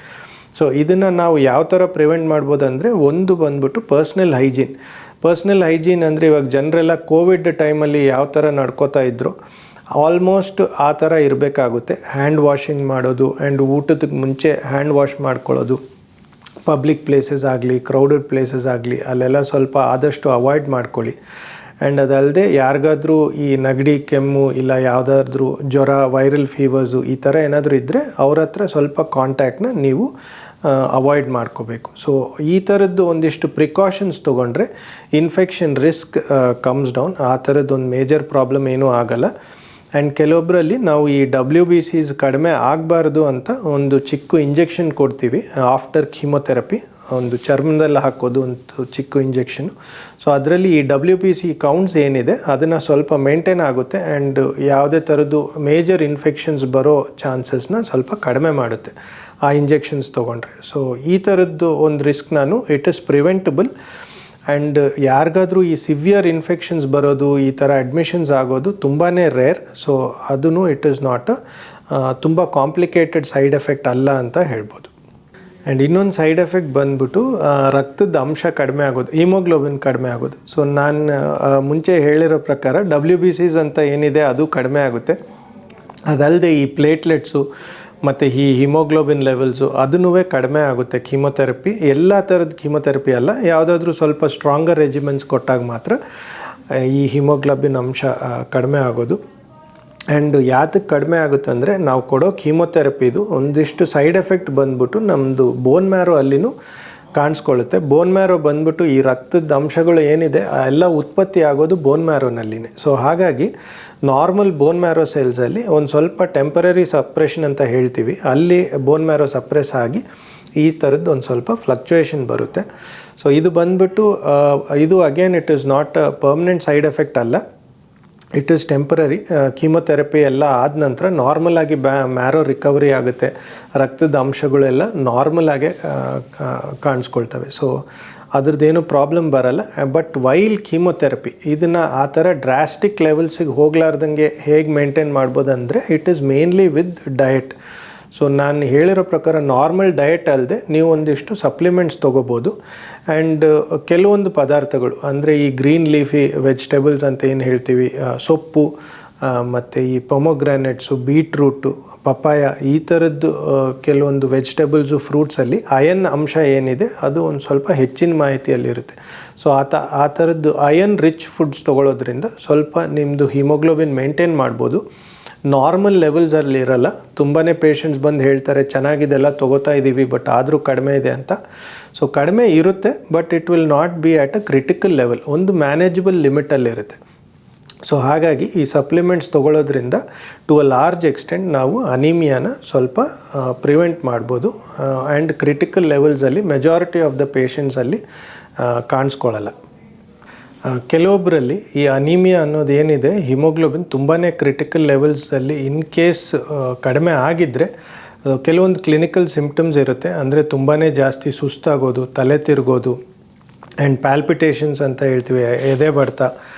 ಸೊ ಇದನ್ನು ನಾವು ಯಾವ ಥರ ಪ್ರಿವೆಂಟ್ ಮಾಡ್ಬೋದು ಅಂದರೆ, ಒಂದು ಬಂದ್ಬಿಟ್ಟು ಪರ್ಸ್ನಲ್ ಹೈಜೀನ್ ಅಂದರೆ ಇವಾಗ ಜನರೆಲ್ಲ ಕೋವಿಡ್ ಟೈಮಲ್ಲಿ ಯಾವ ಥರ ನಡ್ಕೋತಾ ಇದ್ರು ಆಲ್ಮೋಸ್ಟ್ ಆ ಥರ ಇರಬೇಕಾಗುತ್ತೆ. ಹ್ಯಾಂಡ್ ವಾಷಿಂಗ್ ಮಾಡೋದು ಆ್ಯಂಡ್ ಊಟದ ಮುಂಚೆ ಹ್ಯಾಂಡ್ ವಾಶ್ ಮಾಡ್ಕೊಳ್ಳೋದು, ಪಬ್ಲಿಕ್ ಪ್ಲೇಸಸ್ ಆಗಲಿ ಕ್ರೌಡೆಡ್ ಪ್ಲೇಸಸ್ ಆಗಲಿ ಅಲ್ಲೆಲ್ಲ ಸ್ವಲ್ಪ ಆದಷ್ಟು ಅವಾಯ್ಡ್ ಮಾಡ್ಕೊಳ್ಳಿ. ಆ್ಯಂಡ್ ಅದಲ್ಲದೆ ಯಾರಿಗಾದ್ರೂ ಈ ನೆಗಡಿ ಕೆಮ್ಮು ಇಲ್ಲ ಯಾವುದಾದ್ರೂ ಜ್ವರ ವೈರಲ್ ಫೀವರ್ಸು ಈ ಥರ ಏನಾದರೂ ಇದ್ದರೆ ಅವ್ರ ಹತ್ರ ಸ್ವಲ್ಪ ಕಾಂಟ್ಯಾಕ್ಟ್ನ ನೀವು ಅವಾಯ್ಡ್ ಮಾಡ್ಕೋಬೇಕು. ಸೊ ಈ ಥರದ್ದು ಒಂದಿಷ್ಟು ಪ್ರಿಕಾಷನ್ಸ್ ತೊಗೊಂಡ್ರೆ ಇನ್ಫೆಕ್ಷನ್ ರಿಸ್ಕ್ ಕಮ್ಸ್ ಡೌನ್. ಆ ಥರದ್ದೊಂದು ಮೇಜರ್ ಪ್ರಾಬ್ಲಮ್ ಏನೂ ಆಗಲ್ಲ. ಆ್ಯಂಡ್ ಕೆಲವೊಬ್ಬರಲ್ಲಿ ನಾವು ಈ WBCs ಕಡಿಮೆ ಆಗಬಾರ್ದು ಅಂತ ಒಂದು ಚಿಕ್ಕ ಇಂಜೆಕ್ಷನ್ ಕೊಡ್ತೀವಿ ಆಫ್ಟರ್ ಕೀಮೊಥೆರಪಿ, ಒಂದು ಚರ್ಮದಲ್ಲಿ ಹಾಕೋದು ಒಂದು ಚಿಕ್ಕ ಇಂಜೆಕ್ಷನು. ಸೊ ಅದರಲ್ಲಿ ಈ WBC ಕೌಂಟ್ಸ್ ಏನಿದೆ ಅದನ್ನು ಸ್ವಲ್ಪ ಮೇಂಟೈನ್ ಆಗುತ್ತೆ ಆ್ಯಂಡ್ ಯಾವುದೇ ಥರದ್ದು ಮೇಜರ್ ಇನ್ಫೆಕ್ಷನ್ಸ್ ಬರೋ ಚಾನ್ಸಸ್ನ ಸ್ವಲ್ಪ ಕಡಿಮೆ ಮಾಡುತ್ತೆ ಆ ಇಂಜೆಕ್ಷನ್ಸ್ ತೊಗೊಂಡ್ರೆ. ಸೊ ಈ ಥರದ್ದು ಒಂದು risk it is preventable. And ಯಾರಿಗಾದ್ರೂ ಈ ಸಿವಿಯರ್ ಇನ್ಫೆಕ್ಷನ್ಸ್ ಬರೋದು ಈ ಥರ ಅಡ್ಮಿಷನ್ಸ್ ಆಗೋದು ತುಂಬಾ ರೇರ್. ಸೊ ಅದೂ ಇಟ್ ಈಸ್ ನಾಟ್ ತುಂಬ ಕಾಂಪ್ಲಿಕೇಟೆಡ್ ಸೈಡ್ ಎಫೆಕ್ಟ್ ಅಲ್ಲ ಅಂತ ಹೇಳ್ಬೋದು. ಆ್ಯಂಡ್ ಇನ್ನೊಂದು ಸೈಡ್ ಎಫೆಕ್ಟ್ ಬಂದ್ಬಿಟ್ಟು ರಕ್ತದ ಅಂಶ ಕಡಿಮೆ ಆಗೋದು, ಹಿಮೋಗ್ಲೋಬಿನ್ ಕಡಿಮೆ ಆಗೋದು. ಸೊ ನಾನು ಮುಂಚೆ ಹೇಳಿರೋ ಪ್ರಕಾರ WBCs ಅಂತ ಏನಿದೆ ಅದು ಕಡಿಮೆ ಆಗುತ್ತೆ. ಅದಲ್ಲದೆ ಈ ಪ್ಲೇಟ್ಲೆಟ್ಸು ಮತ್ತು ಈ ಹಿಮೋಗ್ಲೋಬಿನ್ ಲೆವೆಲ್ಸು ಅದನ್ನೂ ಕಡಿಮೆ ಆಗುತ್ತೆ ಕೀಮೊಥೆರಪಿ. ಎಲ್ಲ ಥರದ ಕೀಮೊಥೆರಪಿ ಅಲ್ಲ, ಯಾವುದಾದ್ರೂ ಸ್ವಲ್ಪ ಸ್ಟ್ರಾಂಗರ್ ರೆಜಿಮೆಂಟ್ಸ್ ಕೊಟ್ಟಾಗ ಮಾತ್ರ ಈ ಹಿಮೋಗ್ಲೋಬಿನ್ ಅಂಶ ಕಡಿಮೆ ಆಗೋದು. ಆ್ಯಂಡ್ ಯಾತಕ್ಕೆ ಕಡಿಮೆ ಆಗುತ್ತೆ ಅಂದರೆ ನಾವು ಕೊಡೋ ಕೀಮೊಥೆರಪಿದು ಒಂದಿಷ್ಟು ಸೈಡ್ ಎಫೆಕ್ಟ್ ಬಂದ್ಬಿಟ್ಟು ನಮ್ಮದು ಬೋನ್ ಮ್ಯಾರೋ ಅಲ್ಲಿನೂ ಕಾಣಿಸ್ಕೊಳ್ಳುತ್ತೆ. ಬೋನ್ ಮ್ಯಾರೋ ಬಂದ್ಬಿಟ್ಟು ಈ ರಕ್ತದ ಅಂಶಗಳು ಏನಿದೆ ಎಲ್ಲ ಉತ್ಪತ್ತಿ ಆಗೋದು ಬೋನ್ ಮ್ಯಾರೋನಲ್ಲಿನೇ. ಸೊ ಹಾಗಾಗಿ ನಾರ್ಮಲ್ ಬೋನ್ ಮ್ಯಾರೋ ಸೆಲ್ಸಲ್ಲಿ ಒಂದು ಸ್ವಲ್ಪ ಟೆಂಪರರಿ ಸಪ್ರೆಷನ್ ಅಂತ ಹೇಳ್ತೀವಿ, ಅಲ್ಲಿ ಬೋನ್ ಮ್ಯಾರೋ ಸಪ್ರೆಸ್ ಆಗಿ ಈ ಥರದ್ದು ಒಂದು ಸ್ವಲ್ಪ ಫ್ಲಕ್ಚುಯೇಷನ್ ಬರುತ್ತೆ. ಸೊ ಇದು ಬಂದ್ಬಿಟ್ಟು ಇದು again it is not a permanent side effect ಅಲ್ಲ, ಇಟ್ ಈಸ್ ಟೆಂಪರರಿ. ಕೀಮೊಥೆರಪಿ ಎಲ್ಲ ಆದ ನಂತರ ನಾರ್ಮಲಾಗಿ ಮ್ಯಾರೋ ರಿಕವರಿ ಆಗುತ್ತೆ, ರಕ್ತದ ಅಂಶಗಳೆಲ್ಲ ನಾರ್ಮಲಾಗೆ ಕಾಣಿಸ್ಕೊಳ್ತವೆ. ಸೊ ಅದ್ರದ್ದೇನು ಪ್ರಾಬ್ಲಮ್ ಬರಲ್ಲ. ಬಟ್ ವೈಲ್ ಕೀಮೊಥೆರಪಿ ಇದನ್ನು ಆ ಥರ ಡ್ರಾಸ್ಟಿಕ್ ಲೆವೆಲ್ಸಿಗೆ ಹೋಗ್ಲಾರ್ದಂಗೆ ಹೇಗೆ ಮೇಂಟೈನ್ ಮಾಡ್ಬೋದು ಅಂದರೆ it is mainly with diet. So ನಾನು ಹೇಳಿರೋ ಪ್ರಕಾರ ನಾರ್ಮಲ್ ಡಯಟ್ ಅಲ್ಲದೆ ನೀವು ಒಂದಿಷ್ಟು ಸಪ್ಲಿಮೆಂಟ್ಸ್ ತೊಗೋಬೋದು. ಆ್ಯಂಡ್ ಕೆಲವೊಂದು ಪದಾರ್ಥಗಳು ಅಂದರೆ ಈ ಗ್ರೀನ್ ಲೀಫಿ ವೆಜಿಟೇಬಲ್ಸ್ ಅಂತ ಏನು ಹೇಳ್ತೀವಿ, ಸೊಪ್ಪು ಮತ್ತು ಈ ಪೊಮೊಗ್ರಾನೆಟ್ಸು, ಬೀಟ್ರೂಟು, ಪಪ್ಪಾಯ ಈ ಥರದ್ದು ಕೆಲವೊಂದು ವೆಜಿಟೇಬಲ್ಸು ಫ್ರೂಟ್ಸಲ್ಲಿ ಅಯನ್ ಅಂಶ ಏನಿದೆ ಅದು ಒಂದು ಸ್ವಲ್ಪ ಹೆಚ್ಚಿನ ಮಾಹಿತಿಯಲ್ಲಿರುತ್ತೆ. ಸೊ ಆ ಥರದ್ದು ಅಯನ್ ರಿಚ್ ಫುಡ್ಸ್ ತೊಗೊಳೋದ್ರಿಂದ ಸ್ವಲ್ಪ ನಿಮ್ಮದು ಹಿಮೋಗ್ಲೋಬಿನ್ ಮೇಂಟೈನ್ ಮಾಡ್ಬೋದು. ನಾರ್ಮಲ್ ಲೆವೆಲ್ಸಲ್ಲಿ ಇರಲ್ಲ. ತುಂಬಾ ಪೇಷಂಟ್ಸ್ ಬಂದು ಹೇಳ್ತಾರೆ ಚೆನ್ನಾಗಿದೆಲ್ಲ ತೊಗೋತಾ ಇದ್ದೀವಿ ಬಟ್ ಆದರೂ ಕಡಿಮೆ ಇದೆ ಅಂತ. ಸೊ ಕಡಿಮೆ ಇರುತ್ತೆ but it will not be at a critical level, ಒಂದು ಮ್ಯಾನೇಜಬಲ್ ಲಿಮಿಟಲ್ಲಿರುತ್ತೆ. ಸೊ ಹಾಗಾಗಿ ಈ ಸಪ್ಲಿಮೆಂಟ್ಸ್ ತೊಗೊಳೋದ್ರಿಂದ ಟು ಅ ಲಾರ್ಜ್ ಎಕ್ಸ್ಟೆಂಟ್ ನಾವು ಅನಿಮಿಯಾನ ಸ್ವಲ್ಪ ಪ್ರಿವೆಂಟ್ ಮಾಡ್ಬೋದು. ಆ್ಯಂಡ್ ಕ್ರಿಟಿಕಲ್ ಲೆವೆಲ್ಸಲ್ಲಿ ಮೆಜಾರಿಟಿ ಆಫ್ ದ ಪೇಷಂಟ್ಸಲ್ಲಿ ಕಾಣಿಸ್ಕೊಳ್ಳಲ್ಲ. ಕೆಲವೊಬ್ಬರಲ್ಲಿ ಈ ಅನಿಮಿಯಾ ಅನ್ನೋದು ಏನಿದೆ, ಹಿಮೋಗ್ಲೋಬಿನ್ ತುಂಬಾ ಕ್ರಿಟಿಕಲ್ ಲೆವೆಲ್ಸಲ್ಲಿ ಇನ್ ಕೇಸ್ ಕಡಿಮೆ ಆಗಿದ್ದರೆ ಕೆಲವೊಂದು ಕ್ಲಿನಿಕಲ್ ಸಿಂಪ್ಟಮ್ಸ್ ಇರುತ್ತೆ. ಅಂದರೆ ತುಂಬಾ ಜಾಸ್ತಿ ಸುಸ್ತಾಗೋದು, ತಲೆ ತಿರುಗೋದು ಆ್ಯಂಡ್ ಪ್ಯಾಲ್ಪಿಟೇಷನ್ಸ್ ಅಂತ ಹೇಳ್ತೀವಿ, ಎದೆ ಬಡ್ತ.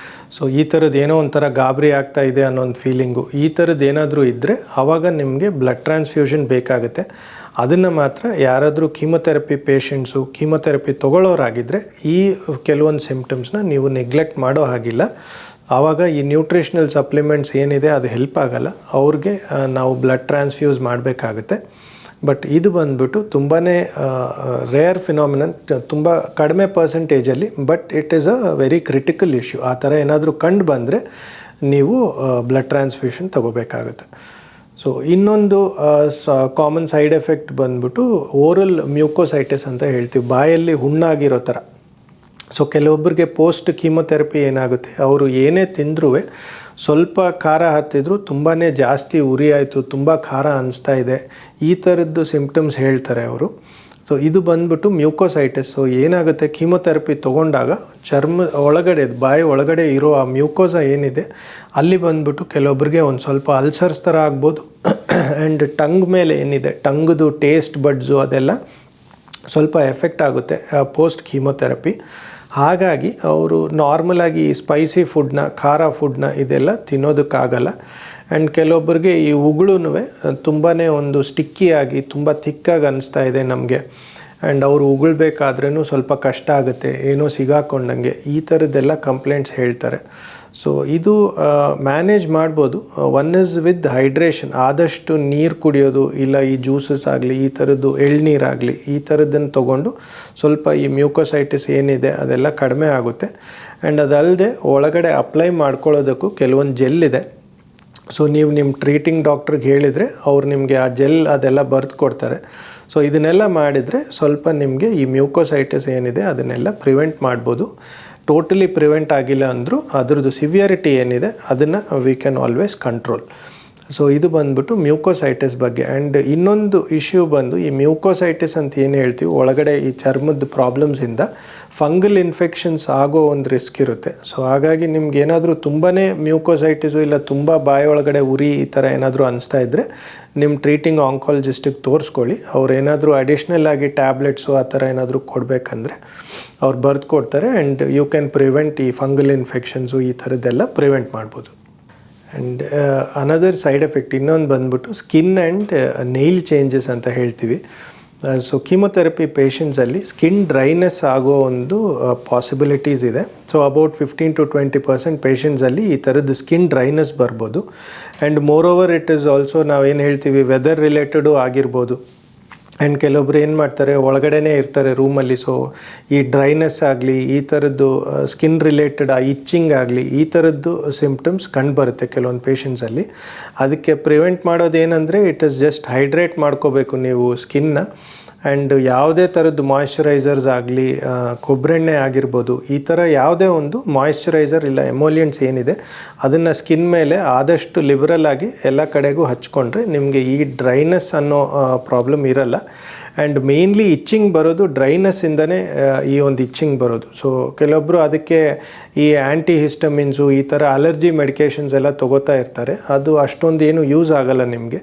ಸೊ ಈ ಥರದ್ದು ಏನೋ ಒಂಥರ ಗಾಬರಿ ಆಗ್ತಾ ಇದೆ ಅನ್ನೋ ಒಂದು ಫೀಲಿಂಗು, ಈ ಥರದ್ದು ಏನಾದರೂ ಇದ್ದರೆ ಆವಾಗ ನಿಮಗೆ ಬ್ಲಡ್ ಟ್ರಾನ್ಸ್ಫ್ಯೂಷನ್ ಬೇಕಾಗುತ್ತೆ. ಅದನ್ನು ಮಾತ್ರ ಯಾರಾದರೂ ಕೀಮೊಥೆರಪಿ ಪೇಷಂಟ್ಸು ಕೀಮೊಥೆರಪಿ ತೊಗೊಳ್ಳೋರಾಗಿದ್ದರೆ ಈ ಕೆಲವೊಂದು ಸಿಂಪ್ಟಮ್ಸ್ನ ನೀವು ನೆಗ್ಲೆಕ್ಟ್ ಮಾಡೋ ಹಾಗಿಲ್ಲ. ಆವಾಗ ಈ ನ್ಯೂಟ್ರಿಷನಲ್ ಸಪ್ಲಿಮೆಂಟ್ಸ್ ಏನಿದೆ ಅದು ಹೆಲ್ಪ್ ಆಗಲ್ಲ, ಅವ್ರಿಗೆ ನಾವು ಬ್ಲಡ್ ಟ್ರಾನ್ಸ್ಫ್ಯೂಸ್ ಮಾಡಬೇಕಾಗುತ್ತೆ. ಬಟ್ ಇದು ಬಂದ್ಬಿಟ್ಟು ತುಂಬಾ ರೇರ್ ಫಿನಾಮಿನನ್, ತುಂಬ ಕಡಿಮೆ ಪರ್ಸೆಂಟೇಜಲ್ಲಿ, but it is a very critical issue. ಆ ಥರ ಏನಾದರೂ ಕಂಡು ಬಂದರೆ ನೀವು ಬ್ಲಡ್ ಟ್ರಾನ್ಸ್ಫ್ಯೂಷನ್ ತಗೋಬೇಕಾಗುತ್ತೆ. ಸೊ ಇನ್ನೊಂದು ಕಾಮನ್ ಸೈಡ್ ಎಫೆಕ್ಟ್ ಬಂದ್ಬಿಟ್ಟು ಓರಲ್ ಮ್ಯೂಕೋಸೈಟಿಸ್ ಅಂತ ಹೇಳ್ತೀವಿ, ಬಾಯಲ್ಲಿ ಹುಣ್ಣಾಗಿರೋ ಥರ. ಸೊ ಕೆಲವೊಬ್ಬರಿಗೆ ಪೋಸ್ಟ್ ಕೀಮೊಥೆರಪಿ ಏನಾಗುತ್ತೆ, ಅವರು ಏನೇ ತಿಂದ್ರೂ ಸ್ವಲ್ಪ ಖಾರ ಹತ್ತಿದ್ರು ತುಂಬಾ ಜಾಸ್ತಿ ಉರಿ ಆಯಿತು, ತುಂಬ ಖಾರ ಅನಿಸ್ತಾ ಇದೆ, ಈ ಥರದ್ದು ಸಿಂಪ್ಟಮ್ಸ್ ಹೇಳ್ತಾರೆ ಅವರು. ಸೊ ಇದು ಬಂದ್ಬಿಟ್ಟು ಮ್ಯೂಕೋಸೈಟಿಸ್. ಸೊ ಏನಾಗುತ್ತೆ, ಕೀಮೊಥೆರಪಿ ತೊಗೊಂಡಾಗ ಚರ್ಮ ಒಳಗಡೆ, ಬಾಯಿ ಒಳಗಡೆ ಇರೋ ಆ ಮ್ಯೂಕೋಸ ಏನಿದೆ ಅಲ್ಲಿ ಬಂದ್ಬಿಟ್ಟು ಕೆಲವೊಬ್ಬರಿಗೆ ಒಂದು ಸ್ವಲ್ಪ ಅಲ್ಸರ್ಸ್ ಥರ ಆಗ್ಬೋದು. ಆ್ಯಂಡ್ ಟಂಗ್ ಮೇಲೆ ಏನಿದೆ, ಟಂಗ್ದು ಟೇಸ್ಟ್ ಬಡ್ಸು ಅದೆಲ್ಲ ಸ್ವಲ್ಪ ಎಫೆಕ್ಟ್ ಆಗುತ್ತೆ ಪೋಸ್ಟ್ ಕೀಮೊಥೆರಪಿ. ಹಾಗಾಗಿ ಅವರು ನಾರ್ಮಲಾಗಿ ಈ ಸ್ಪೈಸಿ ಫುಡ್ನ, ಖಾರ ಫುಡ್ನ ಇದೆಲ್ಲ ತಿನ್ನೋದಕ್ಕಾಗಲ್ಲ. ಆ್ಯಂಡ್ ಕೆಲವೊಬ್ಬರಿಗೆ ಈ ಉಗುಳು ತುಂಬಾ ಒಂದು ಸ್ಟಿಕ್ಕಿಯಾಗಿ ತುಂಬ ಥಿಕ್ಕಾಗಿ ಅನ್ನಿಸ್ತಾ ಇದೆ ನಮಗೆ, ಆ್ಯಂಡ್ ಅವರು ಉಗುಳ್ಬೇಕಾದ್ರೂ ಸ್ವಲ್ಪ ಕಷ್ಟ ಆಗುತ್ತೆ, ಏನೋ ಸಿಗಾಕೊಂಡಂಗೆ, ಈ ಥರದ್ದೆಲ್ಲ ಕಂಪ್ಲೇಂಟ್ಸ್ ಹೇಳ್ತಾರೆ. ಸೊ ಇದು ಮ್ಯಾನೇಜ್ ಮಾಡ್ಬೋದು. ಒನ್ ಇಸ್ ವಿತ್ ಹೈಡ್ರೇಷನ್, ಆದಷ್ಟು ನೀರು ಕುಡಿಯೋದು, ಇಲ್ಲ ಈ ಜ್ಯೂಸಸ್ ಆಗಲಿ, ಈ ಥರದ್ದು ಎಳ್ನೀರಾಗಲಿ, ಈ ಥರದ್ದನ್ನು ತೊಗೊಂಡು ಸ್ವಲ್ಪ ಈ ಮ್ಯೂಕೋಸೈಟಿಸ್ ಏನಿದೆ ಅದೆಲ್ಲ ಕಡಿಮೆ ಆಗುತ್ತೆ. ಆ್ಯಂಡ್ ಅದಲ್ಲದೆ ಒಳಗಡೆ ಅಪ್ಲೈ ಮಾಡ್ಕೊಳ್ಳೋದಕ್ಕೂ ಕೆಲವೊಂದು ಜೆಲ್ ಇದೆ. ಸೊ ನೀವು ನಿಮ್ಮ ಟ್ರೀಟಿಂಗ್ ಡಾಕ್ಟ್ರಿಗೆ ಹೇಳಿದರೆ ಅವ್ರು ನಿಮಗೆ ಆ ಜೆಲ್ ಅದೆಲ್ಲ ಬರೆದು ಕೊಡ್ತಾರೆ. ಸೊ ಇದನ್ನೆಲ್ಲ ಮಾಡಿದರೆ ಸ್ವಲ್ಪ ನಿಮಗೆ ಈ ಮ್ಯೂಕೋಸೈಟಿಸ್ ಏನಿದೆ ಅದನ್ನೆಲ್ಲ ಪ್ರಿವೆಂಟ್ ಮಾಡ್ಬೋದು. ಟೋಟಲಿ ಪ್ರಿವೆಂಟ್ ಆಗಿಲ್ಲ ಅಂದರೂ ಅದರದ್ದು ಸಿವಿಯರಿಟಿ ಏನಿದೆ ಅದನ್ನು we can always control. So ಇದು ಬಂದ್ಬಿಟ್ಟು ಮ್ಯೂಕೋಸೈಟಿಸ್ ಬಗ್ಗೆ. ಆ್ಯಂಡ್ ಇನ್ನೊಂದು ಇಶ್ಯೂ ಬಂದು ಈ ಮ್ಯೂಕೋಸೈಟಿಸ್ ಅಂತ ಏನು ಹೇಳ್ತೀವಿ, ಒಳಗಡೆ ಈ ಚರ್ಮದ ಪ್ರಾಬ್ಲಮ್ಸಿಂದ ಫಂಗಲ್ ಇನ್ಫೆಕ್ಷನ್ಸ್ ಆಗೋ ಒಂದು ರಿಸ್ಕ್ ಇರುತ್ತೆ. ಸೊ ಹಾಗಾಗಿ ನಿಮ್ಗೆ ಏನಾದರೂ ತುಂಬಾ ಮ್ಯೂಕೋಸೈಟಿಸು ಇಲ್ಲ ತುಂಬ ಬಾಯಿ ಒಳಗಡೆ ಉರಿ ಈ ಥರ ಏನಾದರೂ ಅನಿಸ್ತಾ ಇದ್ದರೆ ನಿಮ್ಮ ಟ್ರೀಟಿಂಗ್ ಆಂಕಾಲಜಿಸ್ಟಿಗೆ ತೋರಿಸ್ಕೊಳ್ಳಿ. ಅವ್ರು ಏನಾದರೂ ಅಡಿಷ್ನಲ್ ಆಗಿ ಟ್ಯಾಬ್ಲೆಟ್ಸು ಆ ಥರ ಏನಾದರೂ ಕೊಡಬೇಕಂದ್ರೆ ಅವ್ರು ಬರೆದು ಕೊಡ್ತಾರೆ. ಆ್ಯಂಡ್ ಯು ಕ್ಯಾನ್ ಪ್ರಿವೆಂಟ್ ಈ ಫಂಗಲ್ ಇನ್ಫೆಕ್ಷನ್ಸು ಈ ಥರದ್ದೆಲ್ಲ ಪ್ರಿವೆಂಟ್ ಮಾಡ್ಬೋದು. ಆ್ಯಂಡ್ ಅನದರ್ ಸೈಡ್ ಎಫೆಕ್ಟ್ ಇನ್ನೊಂದು ಬಂದ್ಬಿಟ್ಟು ಸ್ಕಿನ್ ಆ್ಯಂಡ್ ನೈಲ್ ಚೇಂಜಸ್ ಅಂತ ಹೇಳ್ತೀವಿ. ಸೊ ಕೀಮೊಥೆರಪಿ ಪೇಷಂಟ್ಸಲ್ಲಿ ಸ್ಕಿನ್ ಡ್ರೈನೆಸ್ ಆಗೋ ಒಂದು ಪಾಸಿಬಿಲಿಟೀಸ್ ಇದೆ. ಸೊ ಅಬೌಟ್ 15-20% ಪೇಷಂಟ್ಸಲ್ಲಿ ಈ ಥರದ್ದು ಸ್ಕಿನ್ ಡ್ರೈನೆಸ್ ಬರ್ಬೋದು. And more over it is also ನಾವೇನು ಹೇಳ್ತೀವಿ ವೆದರ್ ರಿಲೇಟೆಡು ಆಗಿರ್ಬೋದು. ಆ್ಯಂಡ್ ಕೆಲವೊಬ್ರು ಏನು ಮಾಡ್ತಾರೆ, ಒಳಗಡೆನೇ ಇರ್ತಾರೆ ರೂಮಲ್ಲಿ. ಸೊ ಈ ಡ್ರೈನೆಸ್ ಆಗಲಿ, ಈ ಥರದ್ದು ಸ್ಕಿನ್ ರಿಲೇಟೆಡ್ ಇಚ್ಚಿಂಗ್ ಆಗಲಿ, ಈ ಥರದ್ದು ಸಿಂಪ್ಟಮ್ಸ್ ಕಂಡುಬರುತ್ತೆ ಕೆಲವೊಂದು ಪೇಷಂಟ್ಸಲ್ಲಿ. ಅದಕ್ಕೆ ಪ್ರಿವೆಂಟ್ ಮಾಡೋದೇನೆಂದರೆ ಇಟ್ ಇಸ್ ಜಸ್ಟ್ ಹೈಡ್ರೇಟ್ ಮಾಡ್ಕೋಬೇಕು ನೀವು ಸ್ಕಿನ್ನ. ಆ್ಯಂಡ್ ಯಾವುದೇ ಥರದ್ದು ಮಾಯ್ಶ್ಚರೈಸರ್ಸ್ ಆಗಲಿ, ಕೊಬ್ಬರೆಣ್ಣೆ ಆಗಿರ್ಬೋದು, ಈ ಥರ ಯಾವುದೇ ಒಂದು ಮಾಯ್ಶ್ಚರೈಸರ್ ಇಲ್ಲ ಎಮೋಲಿಯಂಟ್ಸ್ ಏನಿದೆ ಅದನ್ನು ಸ್ಕಿನ್ ಮೇಲೆ ಆದಷ್ಟು ಲಿಬರಲ್ ಆಗಿ ಎಲ್ಲ ಕಡೆಗೂ ಹಚ್ಕೊಂಡ್ರೆ ನಿಮಗೆ ಈ ಡ್ರೈನೆಸ್ ಅನ್ನೋ ಪ್ರಾಬ್ಲಮ್ ಇರಲ್ಲ. ಆ್ಯಂಡ್ ಮೇನ್ಲಿ ಇಚ್ಚಿಂಗ್ ಬರೋದು ಡ್ರೈನೆಸ್ಸಿಂದನೇ ಈ ಒಂದು ಇಚ್ಚಿಂಗ್ ಬರೋದು. ಸೊ ಕೆಲವೊಬ್ಬರು ಅದಕ್ಕೆ ಈ ಆ್ಯಂಟಿ ಹಿಸ್ಟಮಿನ್ಸು ಈ ಥರ ಅಲರ್ಜಿ ಮೆಡಿಕೇಷನ್ಸ್ ಎಲ್ಲ ತೊಗೋತಾ ಇರ್ತಾರೆ. ಅದು ಅಷ್ಟೊಂದು ಏನು ಯೂಸ್ ಆಗಲ್ಲ ನಿಮಗೆ.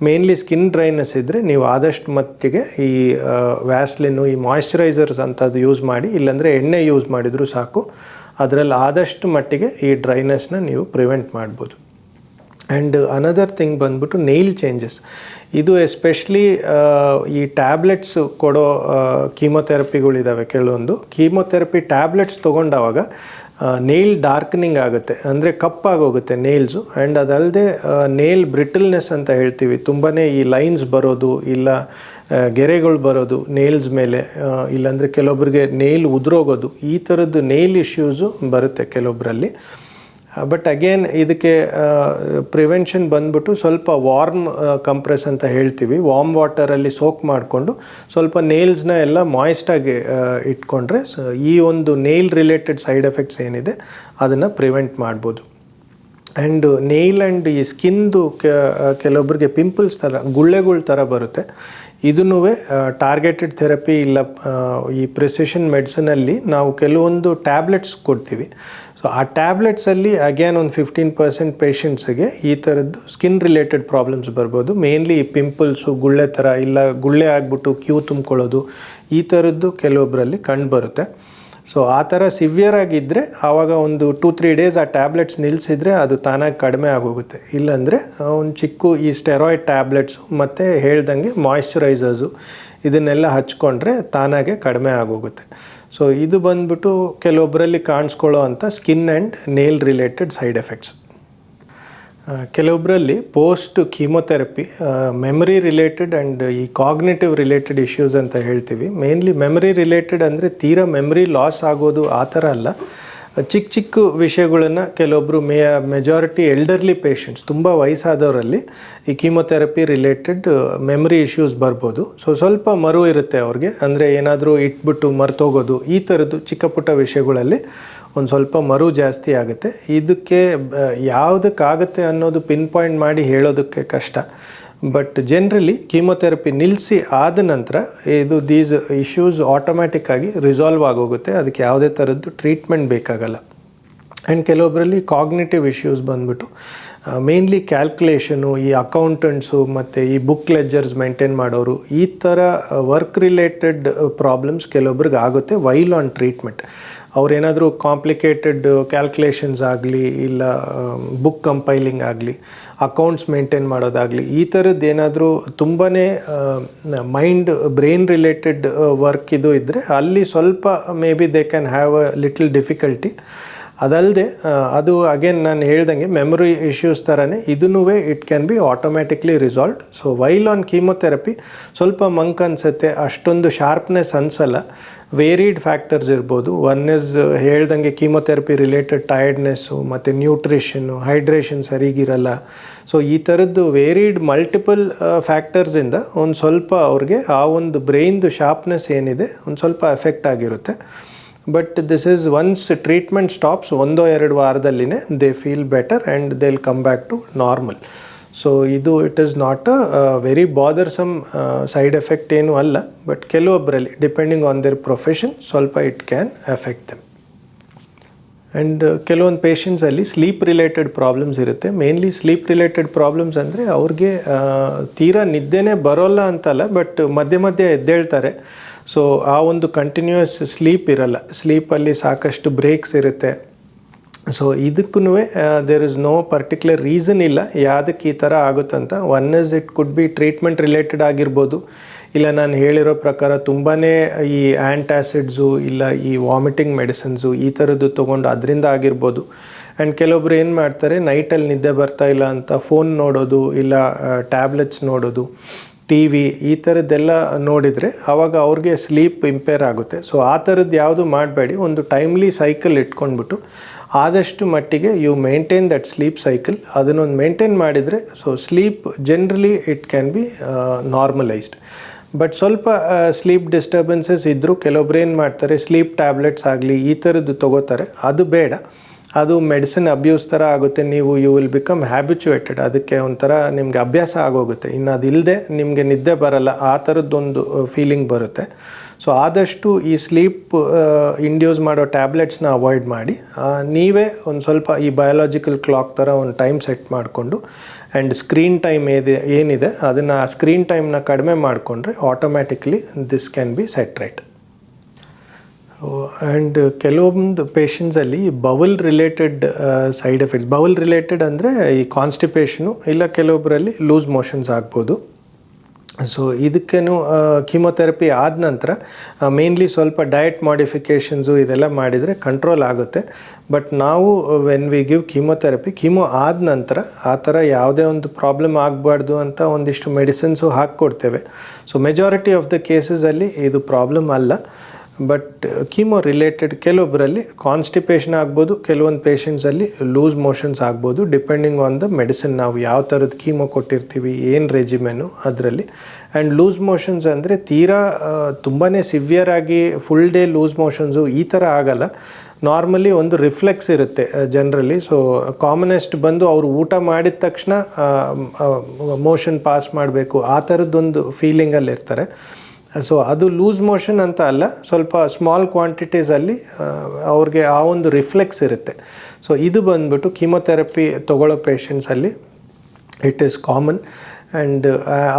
ಮೇನ್ಲಿ ಸ್ಕಿನ್ ಡ್ರೈನೆಸ್ ಇದ್ದರೆ ನೀವು ಆದಷ್ಟು ಮಟ್ಟಿಗೆ ಈ ವ್ಯಾಸ್ಲಿನ್ನು, ಈ ಮಾಯ್ಶ್ಚರೈಸರ್ಸ್ ಅಂಥದ್ದು ಯೂಸ್ ಮಾಡಿ, ಇಲ್ಲಾಂದರೆ ಎಣ್ಣೆ ಯೂಸ್ ಮಾಡಿದರೂ ಸಾಕು. ಅದರಲ್ಲಿ ಆದಷ್ಟು ಮಟ್ಟಿಗೆ ಈ ಡ್ರೈನೆಸ್ನ ನೀವು ಪ್ರಿವೆಂಟ್ ಮಾಡ್ಬೋದು. ಆ್ಯಂಡ್ ಅನದರ್ ಥಿಂಗ್ ಬಂದ್ಬಿಟ್ಟು ನೈಲ್ ಚೇಂಜಸ್. ಇದು ಎಸ್ಪೆಷಲಿ ಈ ಟ್ಯಾಬ್ಲೆಟ್ಸ್ ಕೊಡೋ ಕೀಮೊಥೆರಪಿಗಳಿದ್ದಾವೆ ಕೆಲವೊಂದು. ಕೀಮೊಥೆರಪಿ ಟ್ಯಾಬ್ಲೆಟ್ಸ್ ತೊಗೊಂಡಾಗ ನೇಲ್ ಡಾರ್ಕ್ನಿಂಗ್ ಆಗುತ್ತೆ, ಅಂದರೆ ಕಪ್ಪಾಗೋಗುತ್ತೆ ನೇಲ್ಸು. ಆ್ಯಂಡ್ ಅದಲ್ಲದೆ ನೇಲ್ ಬ್ರಿಟಲ್ನೆಸ್ ಅಂತ ಹೇಳ್ತೀವಿ, ತುಂಬಾ ಈ ಲೈನ್ಸ್ ಬರೋದು, ಇಲ್ಲ ಗೆರೆಗಳು ಬರೋದು ನೇಲ್ಸ್ ಮೇಲೆ, ಇಲ್ಲಾಂದರೆ ಕೆಲವೊಬ್ಬರಿಗೆ ನೇಲ್ ಉದುರೋಗೋದು, ಈ ಥರದ್ದು ನೇಲ್ ಇಶ್ಯೂಸು ಬರುತ್ತೆ ಕೆಲವೊಬ್ಬರಲ್ಲಿ. ಬಟ್ ಅಗೇನ್ ಇದಕ್ಕೆ ಪ್ರಿವೆನ್ಷನ್ ಬಂದ್ಬಿಟ್ಟು ಸ್ವಲ್ಪ ವಾರ್ಮ್ ಕಂಪ್ರೆಸ್ ಅಂತ ಹೇಳ್ತೀವಿ, ವಾರ್ಮ್ ವಾಟರಲ್ಲಿ ಸೋಕ್ ಮಾಡಿಕೊಂಡು ಸ್ವಲ್ಪ ನೇಲ್ಸ್ನ ಎಲ್ಲ ಮಾಯ್ಸ್ಟಾಗಿ ಇಟ್ಕೊಂಡ್ರೆ ಈ ಒಂದು ನೇಲ್ ರಿಲೇಟೆಡ್ ಸೈಡ್ ಎಫೆಕ್ಟ್ಸ್ ಏನಿದೆ ಅದನ್ನು ಪ್ರಿವೆಂಟ್ ಮಾಡ್ಬೋದು. ಆ್ಯಂಡ್ ನೇಲ್ ಆ್ಯಂಡ್ ಈ ಸ್ಕಿನ್ದು ಕೆಲವೊಬ್ಬರಿಗೆ ಪಿಂಪಲ್ಸ್ ಥರ ಗುಳ್ಳೆಗಳ ಥರ ಬರುತ್ತೆ. ಇದನ್ನೂ ಟಾರ್ಗೆಟೆಡ್ ಥೆರಪಿ ಇಲ್ಲ ಈ ಪ್ರಿಸಿಷನ್ ಮೆಡಿಸಿನಲ್ಲಿ ನಾವು ಕೆಲವೊಂದು ಟ್ಯಾಬ್ಲೆಟ್ಸ್ ಕೊಡ್ತೀವಿ. ಸೊ ಆ ಟ್ಯಾಬ್ಲೆಟ್ಸಲ್ಲಿ ಅಗೇನ್ ಒಂದು 15% ಪೇಷಂಟ್ಸಿಗೆ ಈ ಥರದ್ದು ಸ್ಕಿನ್ ರಿಲೇಟೆಡ್ ಪ್ರಾಬ್ಲಮ್ಸ್ ಬರ್ಬೋದು. ಮೇನ್ಲಿ ಈ ಪಿಂಪಲ್ಸು, ಗುಳ್ಳೆ ಥರ, ಇಲ್ಲ ಗುಳ್ಳೆ ಆಗಿಬಿಟ್ಟು ಕ್ಯೂ ತುಂಬ್ಕೊಳ್ಳೋದು, ಈ ಥರದ್ದು ಕೆಲವೊಬ್ಬರಲ್ಲಿ ಕಂಡುಬರುತ್ತೆ. ಸೊ ಆ ಥರ ಸಿವಿಯರ್ ಆಗಿದ್ದರೆ ಆವಾಗ ಒಂದು 2-3 ಡೇಸ್ ಆ ಟ್ಯಾಬ್ಲೆಟ್ಸ್ ನಿಲ್ಲಿಸಿದರೆ ಅದು ತಾನಾಗಿ ಕಡಿಮೆ ಆಗೋಗುತ್ತೆ. ಇಲ್ಲಾಂದರೆ ಒಂದು ಚಿಕ್ಕ ಈ ಸ್ಟೆರಾಯ್ಡ್ ಟ್ಯಾಬ್ಲೆಟ್ಸು ಮತ್ತು ಹೇಳ್ದಂಗೆ ಮಾಯ್ಶ್ಚರೈಸರ್ಸು ಇದನ್ನೆಲ್ಲ ಹಚ್ಕೊಂಡ್ರೆ ತಾನಾಗೆ ಕಡಿಮೆ ಆಗೋಗುತ್ತೆ. ಸೊ ಇದು ಬಂದ್ಬಿಟ್ಟು ಕೆಲವೊಬ್ಬರಲ್ಲಿ ಕಾಣಿಸ್ಕೊಳ್ಳೋ ಅಂಥ skin and nail related side effects. ಕೆಲವೊಬ್ಬರಲ್ಲಿ post chemotherapy memory related and ಈ ಕಾಗ್ನೇಟಿವ್ ರಿಲೇಟೆಡ್ ಇಶ್ಯೂಸ್ ಅಂತ ಹೇಳ್ತೀವಿ. ಮೇನ್ಲಿ ಮೆಮರಿ ರಿಲೇಟೆಡ್ ಅಂದರೆ ತೀರಾ ಮೆಮರಿ ಲಾಸ್ ಆಗೋದು ಆ ಥರ ಅಲ್ಲ. ಚಿಕ್ಕ ಚಿಕ್ಕ ವಿಷಯಗಳನ್ನು ಕೆಲವೊಬ್ಬರು ಮೆಜಾರಿಟಿ ಎಲ್ಡರ್ಲಿ ಪೇಷಂಟ್ಸ್, ತುಂಬ ವಯಸ್ಸಾದವರಲ್ಲಿ ಈ ಕೀಮೊಥೆರಪಿ ರಿಲೇಟೆಡ್ ಮೆಮರಿ ಇಶ್ಯೂಸ್ ಬರ್ಬೋದು. ಸೊ ಸ್ವಲ್ಪ ಮರು ಇರುತ್ತೆ ಅವ್ರಿಗೆ, ಅಂದರೆ ಏನಾದರೂ ಇಟ್ಬಿಟ್ಟು ಮರ್ತೋಗೋದು, ಈ ಥರದ್ದು ಚಿಕ್ಕ ಪುಟ್ಟ ವಿಷಯಗಳಲ್ಲಿ ಒಂದು ಸ್ವಲ್ಪ ಮರು ಜಾಸ್ತಿ ಆಗುತ್ತೆ. ಇದಕ್ಕೆ ಯಾವುದಕ್ಕಾಗುತ್ತೆ ಅನ್ನೋದು ಪಿನ್ ಪಾಯಿಂಟ್ ಮಾಡಿ ಹೇಳೋದಕ್ಕೆ ಕಷ್ಟ. ಬಟ್ ಜನರಲಿ ಕೀಮೊಥೆರಪಿ ನಿಲ್ಲಿಸಿ ಆದ ನಂತರ ದೀಸ್ ಇಶ್ಯೂಸ್ ಆಟೋಮ್ಯಾಟಿಕ್ಕಾಗಿ ರಿಸಾಲ್ವ್ ಆಗೋಗುತ್ತೆ. ಅದಕ್ಕೆ ಯಾವುದೇ ಥರದ್ದು ಟ್ರೀಟ್ಮೆಂಟ್ ಬೇಕಾಗಲ್ಲ. ಆ್ಯಂಡ್ ಕೆಲವೊಬ್ಬರಲ್ಲಿ ಕಾಗ್ನೇಟಿವ್ ಇಶ್ಯೂಸ್ ಬಂದ್ಬಿಟ್ಟು ಮೇನ್ಲಿ ಕ್ಯಾಲ್ಕುಲೇಷನು, ಈ ಅಕೌಂಟೆಂಟ್ಸು ಮತ್ತು ಈ ಬುಕ್ ಲೆಜರ್ಸ್ ಮೇಂಟೈನ್ ಮಾಡೋರು, ಈ ಥರ ವರ್ಕ್ ರಿಲೇಟೆಡ್ ಪ್ರಾಬ್ಲಮ್ಸ್ ಕೆಲವೊಬ್ರಿಗೆ ಆಗುತ್ತೆ ವೈಲ್ ಆನ್ ಟ್ರೀಟ್ಮೆಂಟ್. ಅವ್ರೇನಾದರೂ ಕಾಂಪ್ಲಿಕೇಟೆಡ್ ಕ್ಯಾಲ್ಕುಲೇಷನ್ಸ್ ಆಗಲಿ, ಇಲ್ಲ ಬುಕ್ ಕಂಪೈಲಿಂಗ್ ಆಗಲಿ, ಅಕೌಂಟ್ಸ್ ಮೇಂಟೈನ್ ಮಾಡೋದಾಗಲಿ, ಈ ಥರದ್ದು ಏನಾದರೂ ತುಂಬಾ ಮೈಂಡ್ ಬ್ರೈನ್ ರಿಲೇಟೆಡ್ ವರ್ಕ್ ಇದು ಇದ್ದರೆ ಅಲ್ಲಿ ಸ್ವಲ್ಪ may be they can have a little difficulty. ಅದಲ್ಲದೆ ಅದು ಅಗೇನ್ ನಾನು ಹೇಳ್ದಂಗೆ ಮೆಮೊರಿ ಇಶ್ಯೂಸ್ ಥರನೇ ಇದನ್ನೂ it can B automatically resolved. So while on chemotherapy ಸ್ವಲ್ಪ ಮಂಕ್ ಅನಿಸುತ್ತೆ, ಅಷ್ಟೊಂದು ಶಾರ್ಪ್ನೆಸ್ ಅನಿಸಲ್ಲ. ವೇರಿಡ್ ಫ್ಯಾಕ್ಟರ್ಸ್ ಇರ್ಬೋದು. ಒನ್ ಇಸ್ ಹೇಳ್ದಂಗೆ ಕೀಮೊಥೆರಪಿ ರಿಲೇಟೆಡ್ ಟಯರ್ಡ್ನೆಸ್ಸು ಮತ್ತು ನ್ಯೂಟ್ರಿಷನ್ನು, ಹೈಡ್ರೇಷನ್ ಸರಿಗಿರಲ್ಲ. ಸೊ ಈ ಥರದ್ದು ವೇರಿಡ್ ಮಲ್ಟಿಪಲ್ ಫ್ಯಾಕ್ಟರ್ಸಿಂದ ಒಂದು ಸ್ವಲ್ಪ ಅವ್ರಿಗೆ ಆ ಒಂದು ಬ್ರೈನ್ದು ಶಾರ್ಪ್ನೆಸ್ ಏನಿದೆ ಒಂದು ಸ್ವಲ್ಪ ಎಫೆಕ್ಟ್ ಆಗಿರುತ್ತೆ. But this is once treatment stops 1-2 ವಾರದಲ್ಲಿನೇ they feel better and they will come back to normal. So ಇದು it is not a very bothersome side effect ಏನೂ ಅಲ್ಲ. ಬಟ್ ಕೆಲವೊಬ್ಬರಲ್ಲಿ ಡಿಪೆಂಡಿಂಗ್ ಆನ್ ದೇರ್ ಪ್ರೊಫೆಷನ್ ಸ್ವಲ್ಪ it can affect them. And ಕೆಲವೊಂದು ಪೇಷಂಟ್ಸಲ್ಲಿ sleep related problems ಇರುತ್ತೆ. Mainly sleep related problems ಅಂದರೆ ಅವ್ರಿಗೆ ತೀರಾ ನಿದ್ದೆನೇ ಬರೋಲ್ಲ ಅಂತಲ್ಲ, ಬಟ್ ಮಧ್ಯೆ ಮಧ್ಯೆ ಎದ್ದೇಳ್ತಾರೆ. ಸೊ ಆ ಒಂದು ಕಂಟಿನ್ಯೂಯಸ್ ಸ್ಲೀಪ್ ಇರಲ್ಲ, ಸ್ಲೀಪಲ್ಲಿ ಸಾಕಷ್ಟು ಬ್ರೇಕ್ಸ್ ಇರುತ್ತೆ. ಸೊ ಇದಕ್ಕೂ there is no particular reason ಇಲ್ಲ ಯಾವುದಕ್ಕೆ ಈ ಥರ ಆಗುತ್ತಂತ. One is it could be treatment related ಆಗಿರ್ಬೋದು, ಇಲ್ಲ ನಾನು ಹೇಳಿರೋ ಪ್ರಕಾರ ತುಂಬಾ ಈ ಆ್ಯಂಟಾಸಿಡ್ಸು ಇಲ್ಲ ಈ ವಾಮಿಟಿಂಗ್ ಮೆಡಿಸಿನ್ಸು ಈ ಥರದ್ದು ತೊಗೊಂಡು ಅದರಿಂದ ಆಗಿರ್ಬೋದು. ಆ್ಯಂಡ್ ಕೆಲವೊಬ್ರು ಏನು ಮಾಡ್ತಾರೆ, ನೈಟಲ್ಲಿ ನಿದ್ದೆ ಬರ್ತಾ ಇಲ್ಲ ಅಂತ ಫೋನ್ ನೋಡೋದು ಇಲ್ಲ ಟ್ಯಾಬ್ಲೆಟ್ಸ್ ನೋಡೋದು, ಟಿ ವಿ ಈ ಥರದ್ದೆಲ್ಲ ನೋಡಿದರೆ ಆವಾಗ ಅವ್ರಿಗೆ ಸ್ಲೀಪ್ ಇಂಪೇರ್ ಆಗುತ್ತೆ. ಸೊ ಆ ಥರದ್ದು ಯಾವುದು ಮಾಡಬೇಡಿ. ಒಂದು ಟೈಮ್ಲಿ ಸೈಕಲ್ ಇಟ್ಕೊಂಡ್ಬಿಟ್ಟು ಆದಷ್ಟು ಮಟ್ಟಿಗೆ you maintain that sleep cycle. ಅದನ್ನೊಂದು ಮೇಂಟೈನ್ ಮಾಡಿದರೆ so sleep generally it can be normalised. But ಸ್ವಲ್ಪ ಸ್ಲೀಪ್ ಡಿಸ್ಟರ್ಬೆನ್ಸಸ್ ಇದ್ದರೂ ಕೆಲವೊಬ್ರು ಏನು ಮಾಡ್ತಾರೆ, ಸ್ಲೀಪ್ ಟ್ಯಾಬ್ಲೆಟ್ಸ್ ಆಗಲಿ ಈ ಥರದ್ದು ತೊಗೋತಾರೆ. ಅದು ಬೇಡ, ಅದು ಮೆಡಿಸಿನ್ ಅಬ್ಯೂಸ್ ಥರ ಆಗುತ್ತೆ. ನೀವು ಯು ವಿಲ್ ಬಿಕಮ್ ಹ್ಯಾಬಿಚುಯೇಟೆಡ್, ಅದಕ್ಕೆ ಒಂಥರ ನಿಮಗೆ ಅಭ್ಯಾಸ ಆಗೋಗುತ್ತೆ. ಇನ್ನು ಅದಿಲ್ಲದೆ ನಿಮಗೆ ನಿದ್ದೆ ಬರಲ್ಲ, ಆ ಥರದ್ದೊಂದು ಫೀಲಿಂಗ್ ಬರುತ್ತೆ. ಸೊ ಆದಷ್ಟು ಈ ಸ್ಲೀಪ್ ಇಂಡ್ಯೂಸ್ ಮಾಡೋ ಟ್ಯಾಬ್ಲೆಟ್ಸ್ನ ಅವಾಯ್ಡ್ ಮಾಡಿ ನೀವೇ ಒಂದು ಸ್ವಲ್ಪ ಈ ಬಯೋಲಾಜಿಕಲ್ ಕ್ಲಾಕ್ ಥರ ಒಂದು ಟೈಮ್ ಸೆಟ್ ಮಾಡಿಕೊಂಡು ಆ್ಯಂಡ್ ಸ್ಕ್ರೀನ್ ಟೈಮ್ ಏನಿದೆ ಅದನ್ನು ಸ್ಕ್ರೀನ್ ಟೈಮ್ನ ಕಡಿಮೆ ಮಾಡಿಕೊಂಡ್ರೆ automatically this can be set right. And ಕೆಲವೊಂದು ಪೇಷಂಟ್ಸಲ್ಲಿ bowel related side effects, bowel related ಅಂದರೆ ಈ ಕಾನ್ಸ್ಟಿಪೇಷನು ಇಲ್ಲ ಕೆಲವೊಬ್ಬರಲ್ಲಿ ಲೂಸ್ ಮೋಷನ್ಸ್ ಆಗ್ಬೋದು. ಸೊ ಇದಕ್ಕೇನು ಕೀಮೊಥೆರಪಿ ಆದ ನಂತರ ಮೇನ್ಲಿ ಸ್ವಲ್ಪ ಡಯಟ್ ಮಾಡಿಫಿಕೇಷನ್ಸು ಇದೆಲ್ಲ ಮಾಡಿದರೆ ಕಂಟ್ರೋಲ್ ಆಗುತ್ತೆ. ಬಟ್ ನಾವು ವೆನ್ ವಿ ಗಿವ್ ಕೀಮೊಥೆರಪಿ, ಕೀಮೊ ಆದ ನಂತರ ಆ ಥರ ಯಾವುದೇ ಒಂದು ಪ್ರಾಬ್ಲಮ್ ಆಗಬಾರ್ದು ಅಂತ ಒಂದಿಷ್ಟು ಮೆಡಿಸಿನ್ಸು ಹಾಕ್ಕೊಡ್ತೇವೆ. ಸೊ ಮೆಜಾರಿಟಿ ಆಫ್ ದ ಕೇಸಸಲ್ಲಿ ಇದು ಪ್ರಾಬ್ಲಮ್ ಅಲ್ಲ. ಬಟ್ ಕೀಮೊ ರಿಲೇಟೆಡ್ ಕೆಲವೊಬ್ಬರಲ್ಲಿ ಕಾನ್ಸ್ಟಿಪೇಷನ್ ಆಗ್ಬೋದು, ಕೆಲವೊಂದು ಪೇಷಂಟ್ಸಲ್ಲಿ ಲೂಸ್ ಮೋಷನ್ಸ್ ಆಗ್ಬೋದು, ಡಿಪೆಂಡಿಂಗ್ ಆನ್ ದ ಮೆಡಿಸಿನ್ ನಾವು ಯಾವ ಥರದ ಕೀಮೊ ಕೊಟ್ಟಿರ್ತೀವಿ, ಏನು ರೆಜಿಮೆನು ಅದರಲ್ಲಿ. ಆ್ಯಂಡ್ ಲೂಸ್ ಮೋಷನ್ಸ್ ಅಂದರೆ ತೀರಾ ತುಂಬಾ ಸಿವಿಯರ್ ಆಗಿ ಫುಲ್ ಡೇ ಲೂಸ್ ಮೋಷನ್ಸು ಈ ಥರ ಆಗಲ್ಲ. ನಾರ್ಮಲಿ ಒಂದು ರಿಫ್ಲೆಕ್ಸ್ ಇರುತ್ತೆ ಜನರಲಿ. ಸೊ ಕಾಮನೆಸ್ಟ್ ಬಂದು ಅವರು ಊಟ ಮಾಡಿದ ತಕ್ಷಣ ಮೋಷನ್ ಪಾಸ್ ಮಾಡಬೇಕು ಆ ಥರದ್ದೊಂದು ಫೀಲಿಂಗಲ್ಲಿ ಇರ್ತಾರೆ. ಸೊ ಅದು ಲೂಸ್ ಮೋಷನ್ ಅಂತ ಅಲ್ಲ, ಸ್ವಲ್ಪ ಸ್ಮಾಲ್ ಕ್ವಾಂಟಿಟೀಸಲ್ಲಿ ಅವ್ರಿಗೆ ಆ ಒಂದು ರಿಫ್ಲೆಕ್ಸ್ ಇರುತ್ತೆ. ಸೊ ಇದು ಬಂದ್ಬಿಟ್ಟು ಕೀಮೊಥೆರಪಿ ತೊಗೊಳ್ಳೋ ಪೇಷಂಟ್ಸಲ್ಲಿ ಇಟ್ ಈಸ್ ಕಾಮನ್. ಆ್ಯಂಡ್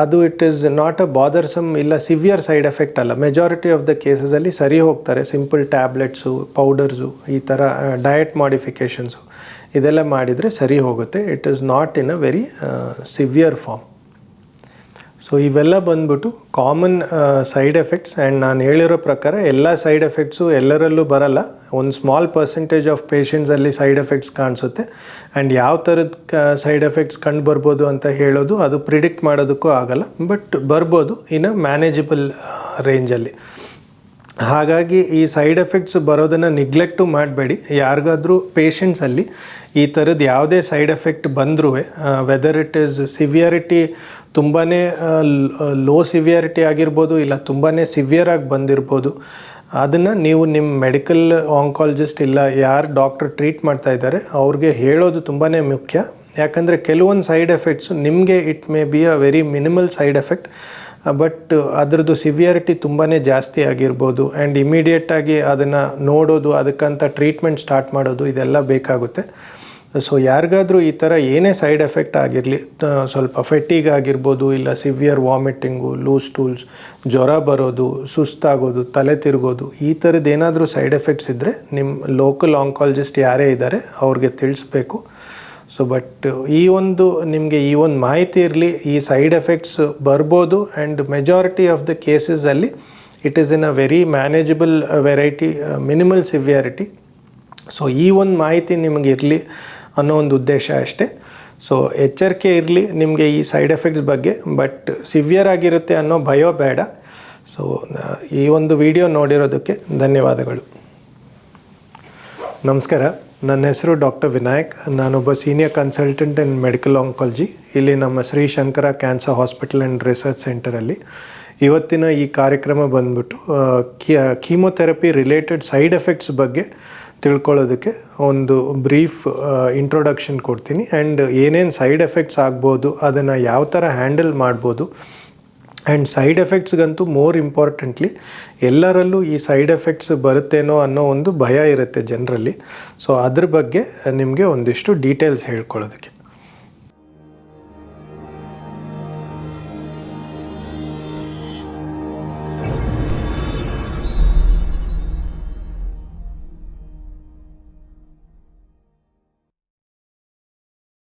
ಅದು ಇಟ್ ಈಸ್ ನಾಟ್ ಅ ಬಾದರ್ಸಮ್ ಇಲ್ಲ ಸಿವಿಯರ್ ಸೈಡ್ ಎಫೆಕ್ಟ್ ಅಲ್ಲ. ಮೆಜಾರಿಟಿ ಆಫ್ ದ ಕೇಸಸಲ್ಲಿ ಸರಿ ಹೋಗ್ತಾರೆ. ಸಿಂಪಲ್ ಟ್ಯಾಬ್ಲೆಟ್ಸು, ಪೌಡರ್ಸು, ಈ ಥರ ಡಯಟ್ ಮಾಡಿಫಿಕೇಷನ್ಸು ಇದೆಲ್ಲ ಮಾಡಿದರೆ ಸರಿ ಹೋಗುತ್ತೆ. It is not in a very severe form. So ಇವೆಲ್ಲ ಬಂದ್ಬಿಟ್ಟು ಕಾಮನ್ ಸೈಡ್ ಎಫೆಕ್ಟ್ಸ್. ಆ್ಯಂಡ್ ನಾನು ಹೇಳಿರೋ ಪ್ರಕಾರ ಎಲ್ಲ ಸೈಡ್ ಎಫೆಕ್ಟ್ಸು ಎಲ್ಲರಲ್ಲೂ ಬರಲ್ಲ. ಒಂದು ಸ್ಮಾಲ್ ಪರ್ಸೆಂಟೇಜ್ ಆಫ್ ಪೇಷಂಟ್ಸಲ್ಲಿ ಸೈಡ್ ಎಫೆಕ್ಟ್ಸ್ ಕಾಣಿಸುತ್ತೆ. ಆ್ಯಂಡ್ ಯಾವ ಥರದ ಸೈಡ್ ಎಫೆಕ್ಟ್ಸ್ ಕಂಡು ಬರ್ಬೋದು ಅಂತ ಹೇಳೋದು ಅದು ಪ್ರಿಡಿಕ್ಟ್ ಮಾಡೋದಕ್ಕೂ ಆಗಲ್ಲ. ಬಟ್ ಬರ್ಬೋದು ಇನ್ ಅ ಮ್ಯಾನೇಜಬಲ್ ರೇಂಜಲ್ಲಿ. ಹಾಗಾಗಿ ಈ ಸೈಡ್ ಎಫೆಕ್ಟ್ಸ್ ಬರೋದನ್ನು ನಿಗ್ಲೆಕ್ಟು ಮಾಡಬೇಡಿ. ಯಾರಿಗಾದರೂ ಪೇಷಂಟ್ಸಲ್ಲಿ ಈ ಥರದ್ದು ಯಾವುದೇ ಸೈಡ್ ಎಫೆಕ್ಟ್ ಬಂದರೂ ವೆದರ್ ಇಟ್ ಈಸ್ ಸಿವಿಯರಿಟಿ ತುಂಬಾ ಲೋ ಸಿವಿಯರಿಟಿ ಆಗಿರ್ಬೋದು ಇಲ್ಲ ತುಂಬಾ ಸಿವಿಯರಾಗಿ ಬಂದಿರ್ಬೋದು, ಅದನ್ನು ನೀವು ನಿಮ್ಮ ಮೆಡಿಕಲ್ ಆಂಕಾಲಜಿಸ್ಟ್ ಇಲ್ಲ ಯಾರು ಡಾಕ್ಟ್ರ್ ಟ್ರೀಟ್ ಮಾಡ್ತಾ ಇದ್ದಾರೆ ಅವ್ರಿಗೆ ಹೇಳೋದು ತುಂಬಾ ಮುಖ್ಯ. ಯಾಕಂದರೆ ಕೆಲವೊಂದು ಸೈಡ್ ಎಫೆಕ್ಟ್ಸು ನಿಮಗೆ it may be a very minimal side effect, but ಅದರದ್ದು ಸಿವಿಯರಿಟಿ ತುಂಬಾ ಜಾಸ್ತಿ ಆಗಿರ್ಬೋದು. ಆ್ಯಂಡ್ ಇಮಿಡಿಯೇಟಾಗಿ ಅದನ್ನು ನೋಡೋದು, ಅದಕ್ಕಂತ ಟ್ರೀಟ್ಮೆಂಟ್ ಸ್ಟಾರ್ಟ್ ಮಾಡೋದು ಇದೆಲ್ಲ ಬೇಕಾಗುತ್ತೆ. ಸೊ ಯಾರಿಗಾದರೂ ಈ ಥರ ಏನೇ ಸೈಡ್ ಎಫೆಕ್ಟ್ ಆಗಿರಲಿ, ಸ್ವಲ್ಪ ಫೆಟಿಗ್ ಆಗಿರ್ಬೋದು ಇಲ್ಲ ಸಿವಿಯರ್ ವಾಮಿಟಿಂಗು, ಲೂಸ್ ಟೂಲ್ಸ್, ಜ್ವರ ಬರೋದು, ಸುಸ್ತಾಗೋದು, ತಲೆ ತಿರುಗೋದು, ಈ ಥರದ್ದು ಏನಾದರೂ ಸೈಡ್ ಎಫೆಕ್ಟ್ಸ್ ಇದ್ದರೆ ನಿಮ್ಮ ಲೋಕಲ್ ಆಂಕಾಲಜಿಸ್ಟ್ ಯಾರೇ ಇದ್ದಾರೆ ಅವ್ರಿಗೆ ತಿಳಿಸ್ಬೇಕು. ಸೊ ಬಟ್ ನಿಮಗೆ ಈ ಒಂದು ಮಾಹಿತಿ ಇರಲಿ, ಈ ಸೈಡ್ ಎಫೆಕ್ಟ್ಸ್ ಬರ್ಬೋದು. ಆ್ಯಂಡ್ ಮೆಜಾರಿಟಿ ಆಫ್ ದ ಕೇಸಸಲ್ಲಿ it is in a very manageable variety, minimal severity. So ಈ ಒಂದು ಮಾಹಿತಿ ನಿಮಗೆ ಇರಲಿ ಅನ್ನೋ ಒಂದು ಉದ್ದೇಶ ಅಷ್ಟೇ. ಸೊ ಎಚ್ಚರಿಕೆ ಇರಲಿ ನಿಮಗೆ ಈ ಸೈಡ್ ಎಫೆಕ್ಟ್ಸ್ ಬಗ್ಗೆ, ಬಟ್ ಸಿವಿಯರ್ ಆಗಿರುತ್ತೆ ಅನ್ನೋ ಭಯ ಬೇಡ. ಸೊ ಈ ಒಂದು ವಿಡಿಯೋ ನೋಡಿರೋದಕ್ಕೆ ಧನ್ಯವಾದಗಳು. ನಮಸ್ಕಾರ, ನನ್ನ ಹೆಸರು ಡಾಕ್ಟರ್ ವಿನಾಯಕ್. ನಾನೊಬ್ಬ senior consultant in medical oncology ಇಲ್ಲಿ ನಮ್ಮ Shri Shankara cancer hospital and research ಸೆಂಟರಲ್ಲಿ. ಇವತ್ತಿನ ಈ ಕಾರ್ಯಕ್ರಮ ಬಂದ್ಬಿಟ್ಟು ಕೀಮೊಥೆರಪಿ ರಿಲೇಟೆಡ್ ಸೈಡ್ ಎಫೆಕ್ಟ್ಸ್ ಬಗ್ಗೆ ತಿಳ್ಕೊಳ್ಳೋದಕ್ಕೆ ಒಂದು ಬ್ರೀಫ್ ಇಂಟ್ರೊಡಕ್ಷನ್ ಕೊಡ್ತೀನಿ. ಆ್ಯಂಡ್ ಏನೇನು ಸೈಡ್ ಎಫೆಕ್ಟ್ಸ್ ಆಗ್ಬೋದು, ಅದನ್ನು ಯಾವ ಥರ ಹ್ಯಾಂಡಲ್ ಮಾಡ್ಬೋದು. ಆ್ಯಂಡ್ ಸೈಡ್ ಎಫೆಕ್ಟ್ಸ್ಗಂತೂ ಮೋರ್ ಇಂಪಾರ್ಟೆಂಟ್ಲಿ ಎಲ್ಲರಲ್ಲೂ ಈ ಸೈಡ್ ಎಫೆಕ್ಟ್ಸ್ ಬರುತ್ತೇನೋ ಅನ್ನೋ ಒಂದು ಭಯ ಇರುತ್ತೆ ಜನರಲ್ಲಿ. ಸೊ ಅದ್ರ ಬಗ್ಗೆ ನಿಮಗೆ ಒಂದಿಷ್ಟು ಡೀಟೇಲ್ಸ್ ಹೇಳ್ಕೊಳ್ಳೋದಕ್ಕೆ.